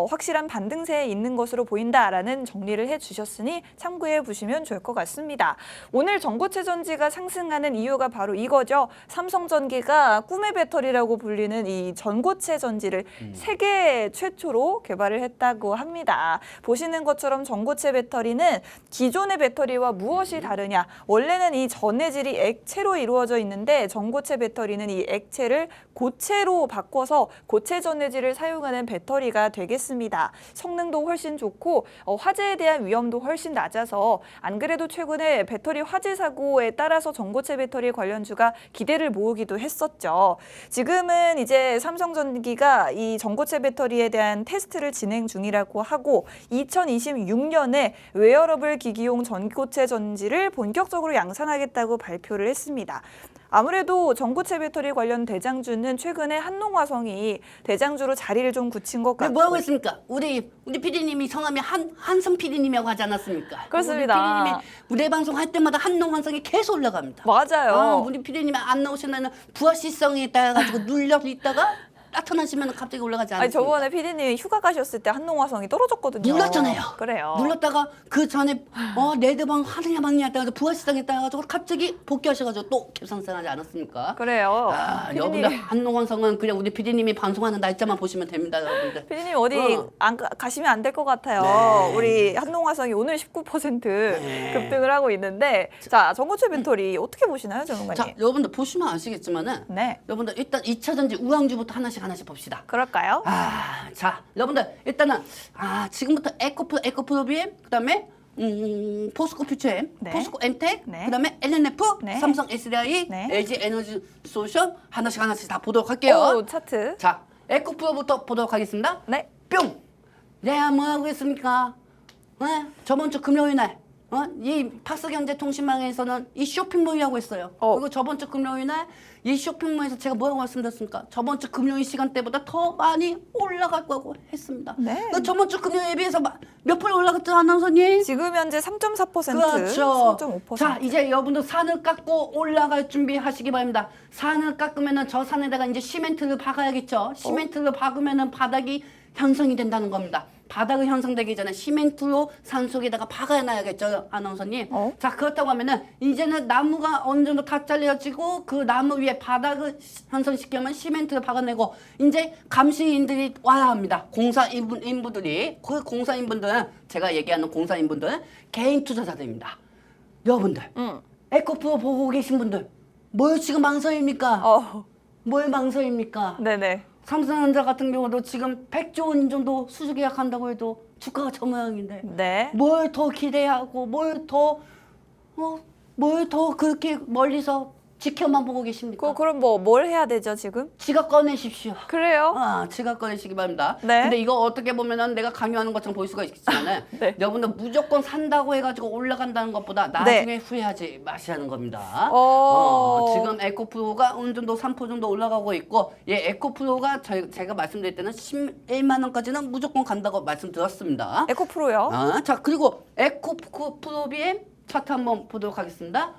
확실한 반등세에 있는 것으로 보인다라는 정리를 해주셨으니 참고해 보시면 좋을 것 같습니다. 오늘 전고체 전지가 상승하는 이유가 바로 이거죠. 삼성전기가 꿈의 배터리라고 불리는 이 전고체 전지를 세계 최초로 개발을 했다고 합니다. 보시는 것처럼 전고체 배터리는 기존의 배터리와 무엇이 다르냐? 원래는 이 전해질이 액체로 이루어져 있는데 전고체 배터리는 이 액체를 고체로 바꿔서 고체 전해질을 사용하는 배터리가 되겠습니다. 성능도 훨씬 좋고 화재에 대한 위험도 훨씬 낮아서 안 그래도 최근에 배터리 화재 사고에 따라서 전고체 배터리 관련주가 기대를 모으기도 했었죠. 지금은 이제 삼성전기가 이 전고체 배터리에 대한 테스트를 진행 중이라고 하고 2026년에 웨어러블 기기용 전고체 전지를 본격적으로 양산하겠다고 발표를 했습니다. 아무래도 전고체 배터리 관련 대장주는 최근에 한농화성이 대장주로 자리를 좀 굳힌 것 같고 뭐라고 했습니까? 우리 PD님이 성함이 한성 PD님이라고 하지 않았습니까? 그렇습니다. 우리 PD님이 우리 방송 할 때마다 한농화성이 계속 올라갑니다. 맞아요. 우리 PD님이 안 나오시면 부하시성에 따라 가지고 눌려 있다가 나타나시면 갑자기 올라가지 않습니까? 아니 저번에 PD님이 휴가 가셨을 때 한농화성이 떨어졌거든요. 눌렀잖아요. 그래요. 눌렀다가 그 전에 레드방 하느냐 마느냐 했다가 부하시성에 따라 가지고 갑자기 복귀하셔가지고 또 급상승하지 않았습니까? 그래요. 여러분들 한농화성은 그냥 우리 PD님이 방송하는 날짜만 보시면 됩니다, 여러분들. PD님 어디 가시면 안 될 것 같아요. 네. 우리 한농화성이 오늘 19% 급등을 하고 있는데 자 전고체 배터리 어떻게 보시나요, 전문가님? 자, 여러분들 보시면 아시겠지만은 네. 여러분들 일단 2차 전지 우황주부터 하나씩 봅시다. 그럴까요? 자, 여러분들 일단은 지금부터 에코프로비엠 그다음에 포스코 퓨처엠, 네. 포스코 엠텍, 네. 그다음에 LNF, 네. 삼성 SDI, 네. LG 에너지 솔루션 하나씩 다 보도록 할게요. 오, 차트. 자, 에코프로부터 보도록 하겠습니다. 네. 뿅. 내가 뭐하고 있습니까? 저번 주 금요일 날. 이 팍스경제통신망에서는 이 쇼핑몰이라고 했어요. 그리고 저번 주 금요일 날 이 쇼핑몰에서 제가 뭐라고 말씀드렸습니까? 저번 주 금요일 시간대보다 더 많이 올라갈 거라고 했습니다. 네. 저번 주 금요일에 비해서 몇 프로 올라갔죠, 아나운서님? 지금 현재 3.4%, 그렇죠. 3.5%. 자, 이제 여러분들 산을 깎고 올라갈 준비하시기 바랍니다. 산을 깎으면은 저 산에다가 이제 시멘트를 박아야겠죠. 시멘트를 박으면은 바닥이 형성이 된다는 겁니다. 바닥이 형성되기 전에 시멘트로 산 속에다가 박아놔야겠죠, 아나운서님. 자, 그렇다고 하면은 이제는 나무가 어느 정도 다 잘려지고 그 나무 위에 바닥을 형성시키면 시멘트를 박아내고 이제 감시인들이 와야 합니다. 공사인부들이. 그 공사인분들은 제가 얘기하는 공사인분들은 개인 투자자들입니다. 여러분들 에코프로 보고 계신 분들 뭘 지금 망설입니까? 뭘 망설입니까? 네네. 삼성전자 같은 경우도 지금 100조 원 정도 수주 계약한다고 해도 주가가 저 모양인데 네. 뭘 더 기대하고 뭘 더 그렇게 멀리서 지켜만 보고 계십니까? 그럼 뭐 뭘 해야 되죠 지금? 지갑 꺼내십시오. 그래요? 지갑 꺼내시기 바랍니다. 네. 근데 이거 어떻게 보면은 내가 강요하는 것처럼 보일 수가 있겠지만은 네. 여러분들 무조건 산다고 해가지고 올라간다는 것보다 나중에 후회하지 마시라는 겁니다. 지금 에코프로가 어느 정도 3% 정도 올라가고 있고, 에코프로가 제가 말씀드릴 때는 11만 원까지는 무조건 간다고 말씀드렸습니다. 에코프로요. 자, 그리고 에코프로 BM 차트 한번 보도록 하겠습니다.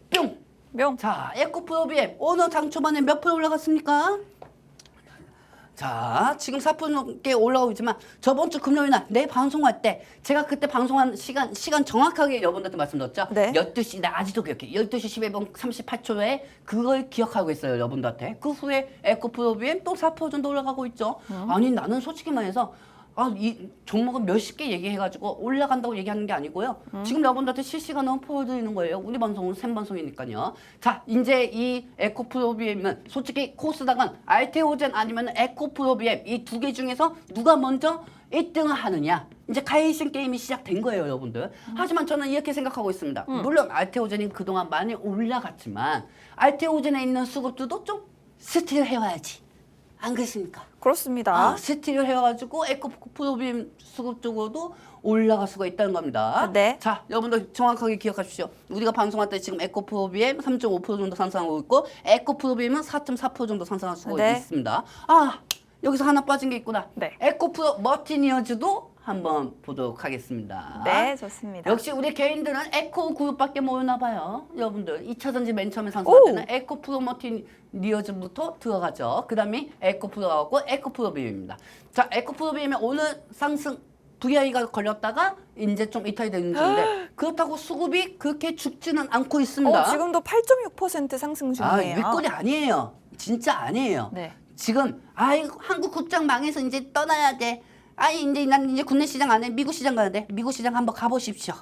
뿅. 명. 자, 에코프로 BM 오늘 장 초반에 몇 프로 올라갔습니까? 자, 지금 4% 넘게 올라가고 있지만 저번 주 금요일 날 내 방송할 때 제가 그때 방송한 시간 정확하게 여러분들한테 말씀드렸죠? 네. 12시, 나 아직도 기억해. 12시 11분 38초에 그걸 기억하고 있어요, 여러분들한테. 그 후에 에코프로 BM 또 4% 정도 올라가고 있죠. 아니, 나는 솔직히 말해서 이 종목은 몇십 개 얘기해가지고 올라간다고 얘기하는 게 아니고요. 지금 여러분들한테 실시간으로 보여드리는 거예요. 우리 방송은 생방송이니까요. 자, 이제 이 에코프로 BM은 솔직히 코스닥은 알테오젠 아니면 에코프로 BM 이 두 개 중에서 누가 먼저 1등을 하느냐. 이제 가이신 게임이 시작된 거예요, 여러분들. 하지만 저는 이렇게 생각하고 있습니다. 물론 알테오젠이 그동안 많이 올라갔지만 알테오젠에 있는 수급들도 좀 스틸 해와야지. 안 그렇습니까? 그렇습니다. 스틸을 해가지고 에코프로 BM 수급 쪽으로도 올라갈 수가 있다는 겁니다. 네. 자, 여러분들 정확하게 기억하십시오. 우리가 방송할 때 지금 에코프로 BM 3.5% 정도 상승하고 있고 에코프로 BM은 4.4% 정도 상승할 수가 네. 있습니다. 여기서 하나 빠진 게 있구나. 네. 에코프로 머티니어즈도 한번 보도록 하겠습니다. 네, 좋습니다. 역시 우리 개인들은 에코 그룹밖에 모르나 봐요. 여러분들 2차 전지 맨 처음에 상승할 때는 에코 프로머티 리어즈부터 들어가죠. 그 다음에 에코 프로하고 에코 프로비엠입니다. 자, 에코 비엠의 오늘 상승 VI가 걸렸다가 이제 좀 이탈이 되는 중인데 그렇다고 수급이 그렇게 죽지는 않고 있습니다. 지금도 8.6% 상승 중이에요. 윗골이 아니에요. 진짜 아니에요. 네. 지금 한국 국장 망해서 이제 떠나야 돼. 이제 난 이제 국내 시장 안 해. 미국 시장 가는데 미국 시장 한번 가보십시오.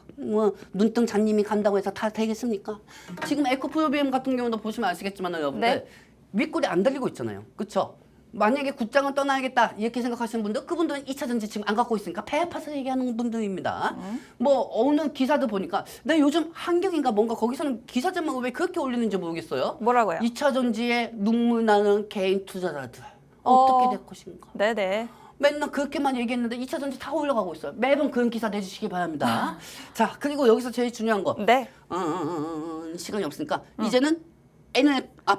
눈뜬 장님이 간다고 해서 다 되겠습니까? 지금 에코프로 BM 같은 경우도 보시면 아시겠지만 여러분들 네. 윗골이 안 달리고 있잖아요. 그렇죠? 만약에 국장을 떠나야겠다 이렇게 생각하시는 분들 그분들은 2차 전지 지금 안 갖고 있으니까 배 아파서 얘기하는 분들입니다. 뭐 어느 기사도 보니까 나 요즘 한경인가 뭔가 거기서는 기사 제목을 왜 그렇게 올리는지 모르겠어요. 뭐라고요? 2차 전지에 눈물 나는 개인 투자자들 어떻게 될 것인가. 네네. 맨날 그렇게만 얘기했는데 2차 전지 다 올라가고 있어요. 매번 그런 기사 내주시기 바랍니다. 자, 그리고 여기서 제일 중요한 거. 네. 시간이 없으니까 이제는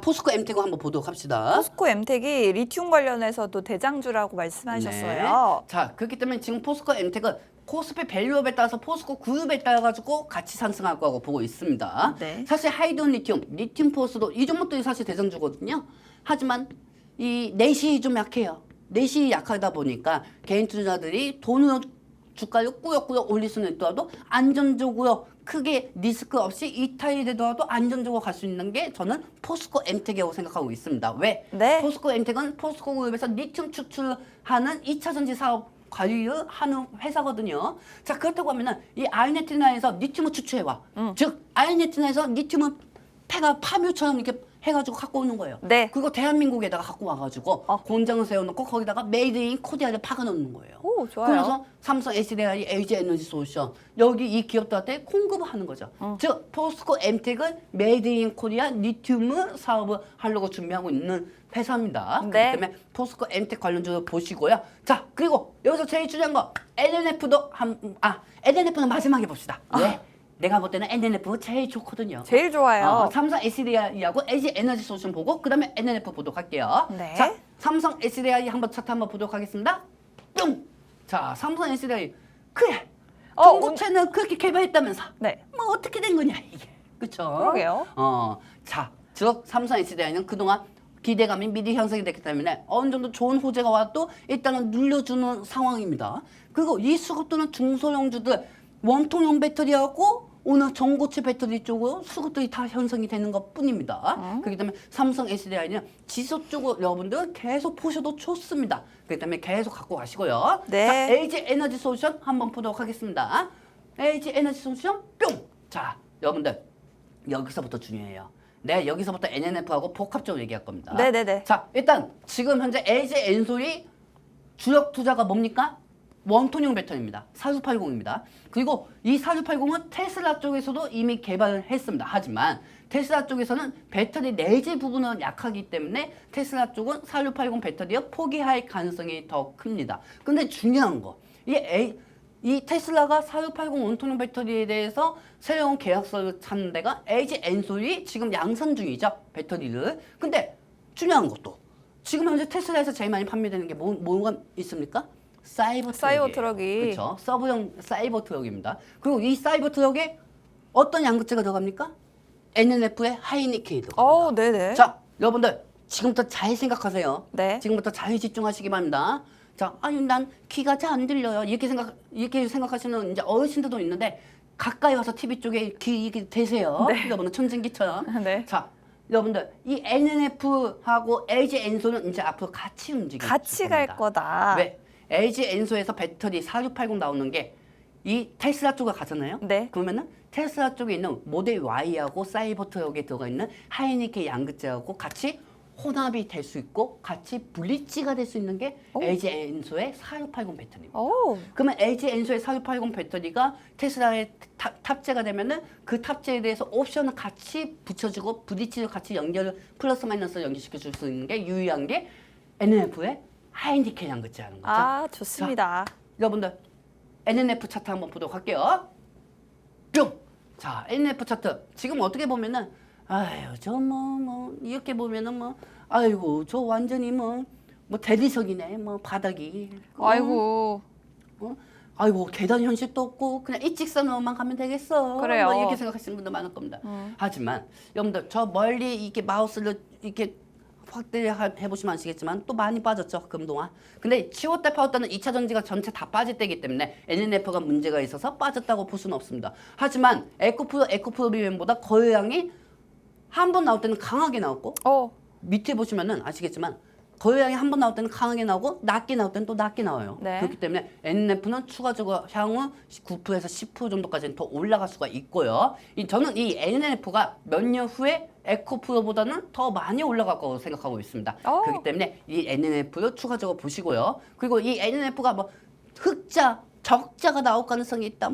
포스코 엠텍 한번 보도록 합시다. 포스코 엠텍이 리튬 관련해서도 대장주라고 말씀하셨어요. 네. 자, 그렇기 때문에 지금 포스코 엠텍은 코스피 밸류업에 따라서 포스코 그룹에 따라 가지고 같이 상승할 거라고 보고 있습니다. 네. 사실 하이드론 리튬 포스도 이 종목들이 사실 대장주거든요. 하지만 이 넷이 좀 약해요. 넷이 약하다 보니까 개인 투자자들이 돈으로 주가를 꾸역꾸역 올릴 수는 있더라도 안전적으로 크게 리스크 없이 이탈이 되더라도 안전적으로 갈 수 있는 게 저는 포스코 엠텍이라고 생각하고 있습니다. 왜? 네. 포스코 엠텍은 포스코 그룹에서 리튬 추출하는 2차 전지 사업 관리를 하는 회사거든요. 자, 그렇다고 하면은 이 아르헨티나에서 리튬을 추출해와. 즉 아르헨티나에서 리튬은 폐가 파묘처럼 이렇게 해가지고 갖고 오는 거예요. 네. 그리고 대한민국에다가 갖고 와가지고 공장을 세워놓고 거기다가 메이드 인 코리아를 박아놓는 거예요. 오, 좋아요. 그래서 삼성, SDI, LG 에너지 솔루션 여기 이 기업들한테 공급을 하는 거죠. 즉 포스코 엠텍은 메이드 인 코리아 리튬 사업을 하려고 준비하고 있는 회사입니다. 네. 그렇기 때문에 포스코 엠텍 관련주를 보시고요. 자, 그리고 여기서 제일 중요한 거 LNF도 LNF는 마지막에 봅시다. 네. 내가 볼 때는 NNF 제일 좋거든요. 제일 좋아요. 삼성 SDI하고 LG 에너지 솔루션 보고 그다음에 NNF 보도록 할게요. 네. 자, 삼성 SDI 한번 차트 한번 보도록 하겠습니다. 뿅. 자, 삼성 SDI 그래. 전고체는 그렇게 개발했다면서. 네. 뭐 어떻게 된 거냐 이게. 그렇죠? 그러게요. 자, 즉 삼성 SDI는 그동안 기대감이 미리 형성이 됐기 때문에 어느 정도 좋은 호재가 와도 일단은 눌려주는 상황입니다. 그리고 이 수급들은 중소형주들 원통형 배터리하고 오늘 전고체 배터리 쪽으로 수급들이 다 형성이 되는 것 뿐입니다. 그렇기 때문에 삼성 SDI는 지속적으로 여러분들 계속 보셔도 좋습니다. 그렇기 때문에 계속 갖고 가시고요. 네. 자, LG 에너지 솔루션 한번 보도록 하겠습니다. LG 에너지 솔루션 뿅! 자, 여러분들 여기서부터 중요해요. 네, 여기서부터 NNF하고 복합적으로 얘기할 겁니다. 네네네. 자, 일단 지금 현재 LG 엔솔이 주력 투자가 뭡니까? 원톤형 배터리입니다. 4680입니다. 그리고 이 4680은 테슬라 쪽에서도 이미 개발을 했습니다. 하지만 테슬라 쪽에서는 배터리 내재 부분은 약하기 때문에 테슬라 쪽은 4680 배터리를 포기할 가능성이 더 큽니다. 근데 중요한 거, 이 테슬라가 4680 원톤형 배터리에 대해서 새로운 계약서를 찾는 데가 LG 엔솔이 지금 양산 중이죠. 배터리를. 근데 중요한 것도 지금 현재 테슬라에서 제일 많이 판매되는 게 뭐가 있습니까? 사이버 트럭이. 그렇죠. 서브형 사이버 트럭입니다. 그리고 이 사이버 트럭에 어떤 양극재가 들어갑니까? NNF의 하이니켄이 들어갑니다. 네네. 자, 여러분들 지금부터 잘 생각하세요. 네. 지금부터 잘 집중하시기 바랍니다. 자, 아니 난 귀가 잘 안 들려요. 이렇게 생각하시는 이제 어르신들도 있는데 가까이 와서 TV 쪽에 귀 이렇게 대세요. 네. 여러분들 천진기처럼. 네. 자, 여러분들 이 NNF하고 LG 엔솔은 이제 앞으로 같이 움직일 같이 갈 겁니다. 거다. 왜? LG 엔소에서 배터리 4680 나오는 게 이 테슬라 쪽에 가잖아요. 네. 그러면은 테슬라 쪽에 있는 모델 Y하고 사이버 트럭에 들어가 있는 하이니케 양극재하고 같이 혼합이 될 수 있고 같이 블리치가 될 수 있는 게 LG 엔소의 4680 배터리입니다. 그러면 LG 엔소의 4680 배터리가 테슬라에 탑재가 되면은 그 탑재에 대해서 옵션을 같이 붙여주고 블리치를 같이 연결을 플러스 마이너스 연결시켜 줄 수 있는 게 유의한 게 NNF의 하이니케 양극재라는 거죠. 좋습니다. 자, 여러분들 NNF 차트 한번 보도록 할게요. 뿅! 자, NNF 차트 지금 어떻게 보면은 아유 저 뭐 이렇게 보면은 아이고 저 완전히 뭐 대리석이네 바닥이. 아이고. 아이고 계단 현실도 없고 그냥 일직선으로만 가면 되겠어. 그래요. 이렇게 생각하시는 분들 많을 겁니다. 하지만 여러분들 저 멀리 이렇게 마우스를 이렇게 확대해보시면 아시겠지만 또 많이 빠졌죠 금동안. 근데 10월달 8월달은 2차 전지가 전체 다 빠질 때이기 때문에 NNF가 문제가 있어서 빠졌다고 볼 수는 없습니다. 하지만 에코프로 비행보다 거래량이 한 번 나올 때는 강하게 나왔고 밑에 보시면은 아시겠지만 거래량이 한 번 나올 때는 강하게 나오고 낮게 나올 때는 또 낮게 나와요. 네. 그렇기 때문에 NNF는 추가적으로 향후 9%에서 10% 정도까지는 더 올라갈 수가 있고요. 저는 이 NNF가 몇 년 후에 에코프로보다는 더 많이 올라갈 거라고 생각하고 있습니다. 그렇기 때문에 이 NNF를 추가적으로 보시고요. 그리고 이 NNF가 흑자, 적자가 나올 가능성이 있다.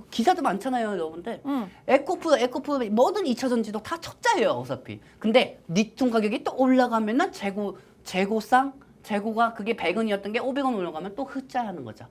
기사도 많잖아요, 여러분들. 에코프로 모든 2차 전지도 다 적자예요, 어차피. 근데 리튬 가격이 또 올라가면은 재고가 그게 100원이었던 게 500원 올라가면 또 흑자라는 거죠.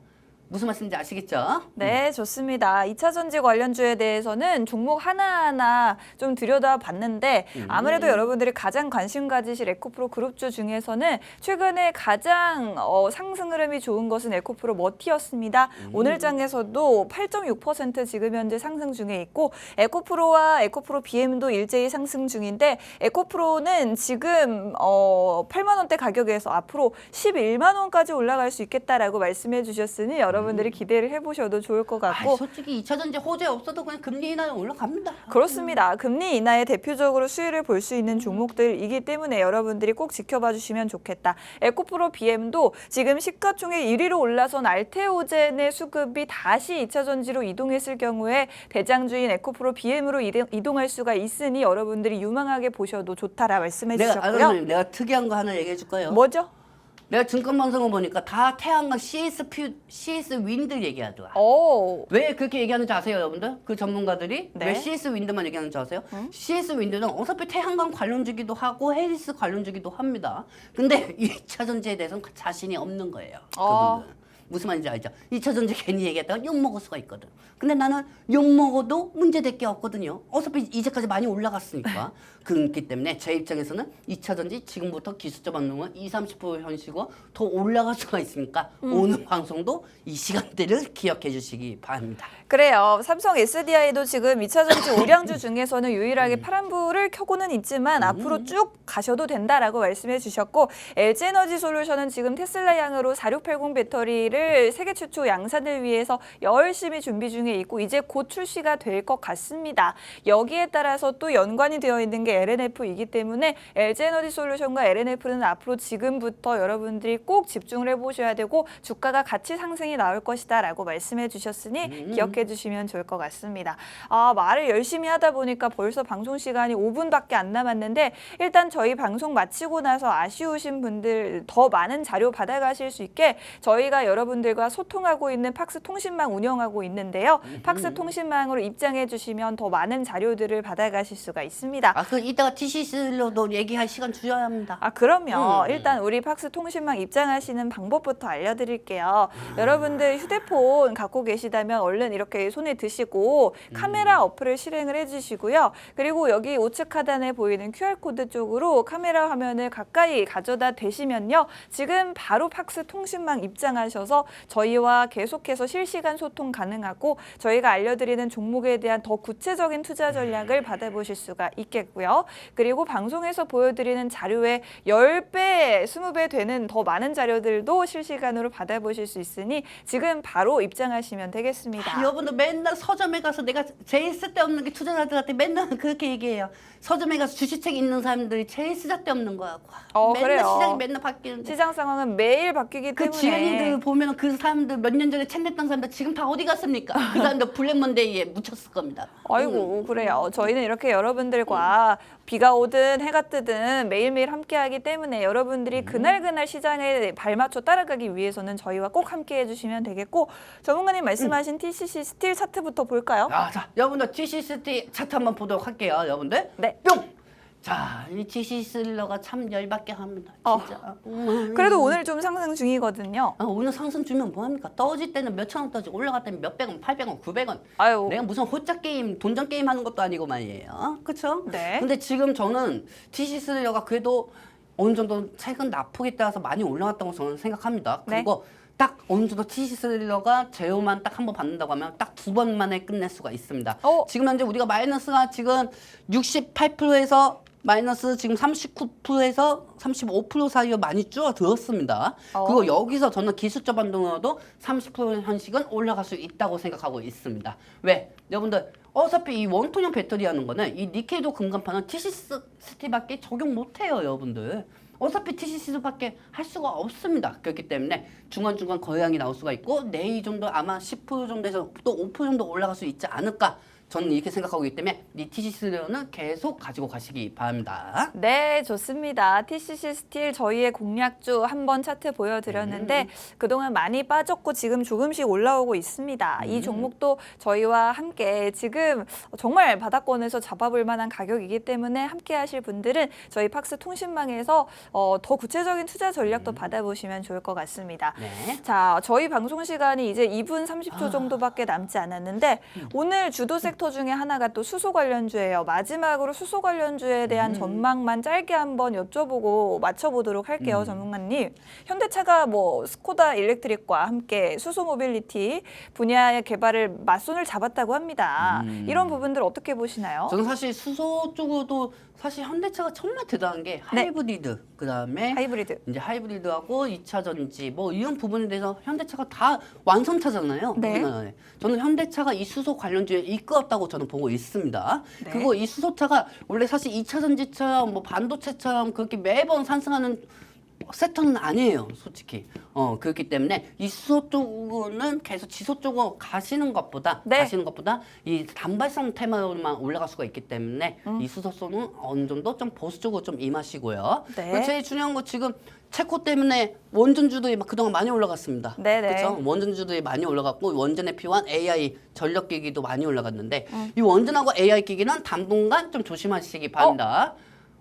무슨 말씀인지 아시겠죠? 네, 좋습니다. 2차 전지 관련주에 대해서는 종목 하나하나 좀 들여다봤는데 아무래도 여러분들이 가장 관심 가지실 에코프로 그룹주 중에서는 최근에 가장 상승 흐름이 좋은 것은 에코프로 머티였습니다. 오늘 장에서도 8.6% 지금 현재 상승 중에 있고 에코프로와 에코프로 BM도 일제히 상승 중인데 에코프로는 지금 8만 원대 가격에서 앞으로 11만 원까지 올라갈 수 있겠다라고 말씀해 주셨으니 여러분들이 기대를 해보셔도 좋을 것 같고. 솔직히 2차 전지 호재 없어도 그냥 금리 인하는 올라갑니다. 그렇습니다. 금리 인하에 대표적으로 수혜를 볼 수 있는 종목들이기 때문에 여러분들이 꼭 지켜봐 주시면 좋겠다. 에코프로 BM도 지금 시가총액 1위로 올라선 알테오젠의 수급이 다시 2차 전지로 이동했을 경우에 대장주인 에코프로 BM으로 이동할 수가 있으니 여러분들이 유망하게 보셔도 좋다라 말씀해 주셨고요. 내가 특이한 거 하나 얘기해 줄까요? 뭐죠? 내가 증권방송을 보니까 다 태양광 CS 윈드 얘기하더라. 왜 그렇게 얘기하는지 아세요, 여러분들? 그 전문가들이 네. 왜 CS 윈드만 얘기하는지 아세요? CS 윈드는 어차피 태양광 관련주기도 하고 해리스 관련주기도 합니다. 근데 2차 전지에 대해서는 자신이 없는 거예요. 그분들은. 무슨 말인지 알죠? 2차 전지 괜히 얘기했다가 욕먹을 수가 있거든. 근데 나는 욕먹어도 문제될 게 없거든요. 어차피 이제까지 많이 올라갔으니까. 그렇기 때문에 제 입장에서는 2차 전지 지금부터 기술적 반등은 20-30% 현실고 더 올라갈 수가 있으니까 오늘 방송도 이 시간대를 기억해 주시기 바랍니다. 그래요. 삼성 SDI도 지금 2차 전지 우량주 중에서는 유일하게 파란불을 켜고는 있지만 앞으로 쭉 가셔도 된다라고 말씀해 주셨고 LG에너지 솔루션은 지금 테슬라 양으로 4680 배터리를 늘 세계 최초 양산을 위해서 열심히 준비 중에 있고 이제 곧 출시가 될 것 같습니다. 여기에 따라서 또 연관이 되어 있는 게 LNF이기 때문에 LG에너지솔루션과 LNF는 앞으로 지금부터 여러분들이 꼭 집중을 해보셔야 되고 주가가 같이 상승이 나올 것이다 라고 말씀해 주셨으니 기억해 주시면 좋을 것 같습니다. 말을 열심히 하다 보니까 벌써 방송 시간이 5분밖에 안 남았는데 일단 저희 방송 마치고 나서 아쉬우신 분들 더 많은 자료 받아가실 수 있게 저희가 여러분들과 소통하고 있는 팍스 통신망 운영하고 있는데요. 팍스 통신망으로 입장해 주시면 더 많은 자료들을 받아가실 수가 있습니다. 그 이따가 TCS로도 얘기할 시간 주셔야 합니다. 그럼요. 일단 우리 팍스 통신망 입장하시는 방법부터 알려드릴게요. 여러분들 휴대폰 갖고 계시다면 얼른 이렇게 손에 드시고 카메라 어플을 실행을 해주시고요. 그리고 여기 우측 하단에 보이는 QR코드 쪽으로 카메라 화면을 가까이 가져다 대시면요. 지금 바로 팍스 통신망 입장하셔서 저희와 계속해서 실시간 소통 가능하고 저희가 알려드리는 종목에 대한 더 구체적인 투자 전략을 받아보실 수가 있겠고요. 그리고 방송에서 보여드리는 자료의 10배, 20배 되는 더 많은 자료들도 실시간으로 받아보실 수 있으니 지금 바로 입장하시면 되겠습니다. 여러분들 맨날 서점에 가서 내가 제일 쓸데없는 게 투자자들한테 맨날 그렇게 얘기해요. 서점에 가서 주식책 읽는 사람들이 제일 쓸데없는 거야. 맨날 그래요. 시장이 맨날 바뀌는데. 시장 상황은 매일 바뀌기 그 때문에 지인들 보면 그 사람들 몇 년 전에 책 냈던 사람들 지금 다 어디 갔습니까? 그 사람들 블랙먼데이에 묻혔을 겁니다. 아이고 그래요. 저희는 이렇게 여러분들과 비가 오든 해가 뜨든 매일매일 함께하기 때문에 여러분들이 그날그날 시장에 발맞춰 따라가기 위해서는 저희와 꼭 함께해 주시면 되겠고 전문가님 말씀하신 TCC 스틸 차트부터 볼까요? 자, 여러분들 TCST 차트 한번 보도록 할게요. 여러분들. 네. 뿅! 자, 이 TC슬러가 참 열받게 합니다. 진짜. 그래도 오늘 좀 상승 중이거든요. 오늘 상승 주면 뭐합니까? 떨어질 때는 몇천 원 떨어지고 올라갈 때는 몇백 원, 800원, 900원. 아유. 내가 무슨 호짜 게임, 돈전 게임 하는 것도 아니고 말이에요. 그렇죠? 네. 근데 지금 저는 TC슬러가 그래도 어느 정도 최근 낙폭에 따라서 많이 올라갔다고 저는 생각합니다. 네. 그리고 딱 어느 정도 TC슬러가 제어만 딱 한 번 받는다고 하면 딱 2번 만에 끝낼 수가 있습니다. 지금 현재 우리가 마이너스가 지금 68%에서 마이너스 지금 39%에서 35% 사이로 많이 줄어들었습니다. 그리고 여기서 저는 기술적 반등으로도 30% 현식은 올라갈 수 있다고 생각하고 있습니다. 왜? 여러분들 어차피 이 원통형 배터리 하는 거는 이 니켈도 금간판은 TCST밖에 적용 못해요, 여러분들. 어차피 TCC밖에 할 수가 없습니다. 그렇기 때문에 중간중간 거래량이 나올 수가 있고 내일 정도 아마 10% 정도에서 또 5% 정도 올라갈 수 있지 않을까. 저는 이렇게 생각하고 있기 때문에 이 TCC는 계속 가지고 가시기 바랍니다. 네, 좋습니다. TCC 스틸 저희의 공략주 한번 차트 보여드렸는데 그동안 많이 빠졌고 지금 조금씩 올라오고 있습니다. 이 종목도 저희와 함께 지금 정말 바닥권에서 잡아볼 만한 가격이기 때문에 함께 하실 분들은 저희 팍스 통신망에서 더 구체적인 투자 전략도 받아보시면 좋을 것 같습니다. 네. 자, 저희 방송 시간이 이제 2분 30초 정도밖에 남지 않았는데 오늘 주도 섹터 중에 하나가 또 수소 관련주예요. 마지막으로 수소 관련주에 대한 전망만 짧게 한번 여쭤보고 맞춰보도록 할게요, 전문가님. 현대차가 뭐 스코다 일렉트릭과 함께 수소 모빌리티 분야의 개발을 맞손을 잡았다고 합니다. 이런 부분들 어떻게 보시나요? 저는 사실 수소 쪽으로도 사실 현대차가 정말 대단한 게 하이브리드, 그다음에 하이브리드. 이제 하이브리드하고 2차 전지 뭐 이런 부분에 대해서 현대차가 다 완성차잖아요. 네. 우리나라에. 저는 현대차가 이 수소 관련주에 이끌었다고 저는 보고 있습니다. 네. 그리고 이 수소차가 원래 사실 2차 전지처럼 뭐 반도체처럼 그렇게 매번 상승하는 섹터는 아니에요, 솔직히. 그렇기 때문에 이 수소 쪽은 계속 지소 쪽으로 가시는 것보다 이 단발성 테마로만 올라갈 수가 있기 때문에 이 수소는 어느 정도 좀 보수적으로 좀 임하시고요. 네. 그리고 제일 중요한 거 지금 체코 때문에 원전주들이 막 그동안 많이 올라갔습니다. 네네. 그렇죠? 원전주들이 많이 올라갔고 원전에 필요한 AI 전력기기도 많이 올라갔는데 이 원전하고 AI 기기는 당분간 좀 조심하시기 바랍니다.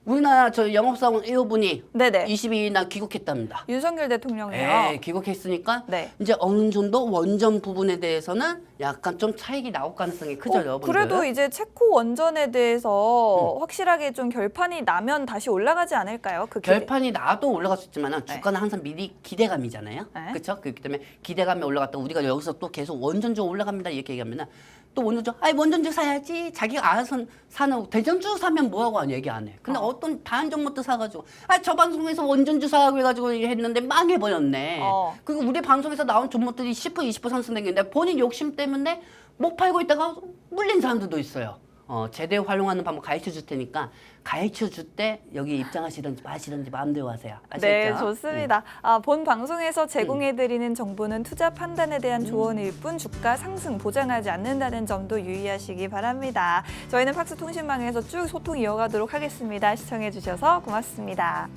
우리나라 저 영업사원 1호분이 네네. 22일 날 귀국했답니다. 윤석열 대통령이요. 네, 귀국했으니까 네. 이제 어느 정도 원전 부분에 대해서는 약간 좀 차익이 나올 가능성이 크죠, 여러분들. 그래도 이제 체코 원전에 대해서 확실하게 좀 결판이 나면 다시 올라가지 않을까요? 그 결판이 나도 올라갈 수 있지만 주가는 항상 미리 기대감이잖아요. 네. 그렇죠? 그렇기 때문에 기대감이 올라갔다 우리가 여기서 또 계속 원전주 올라갑니다 이렇게 얘기하면 또 원전주, 아이 원전주 사야지. 자기가 알아서 사는 대전주 사면 뭐하고 얘기 안 해. 근데 어떤 다른 종목도 사가지고 저 방송에서 원전주 사라고 해가지고 했는데 망해버렸네. 그리고 우리 방송에서 나온 종목들이 10% 20% 상승했는데 본인 욕심 때문에 못 팔고 있다가 물린 사람들도 있어요. 제대로 활용하는 방법 가르쳐 줄 테니까 가르쳐 줄 때 여기 입장하시든지 마시든지 마음대로 하세요. 아시겠죠? 네, 좋습니다. 본 방송에서 제공해드리는 정보는 투자 판단에 대한 조언일 뿐 주가 상승 보장하지 않는다는 점도 유의하시기 바랍니다. 저희는 팍스통신망에서 쭉 소통 이어가도록 하겠습니다. 시청해주셔서 고맙습니다.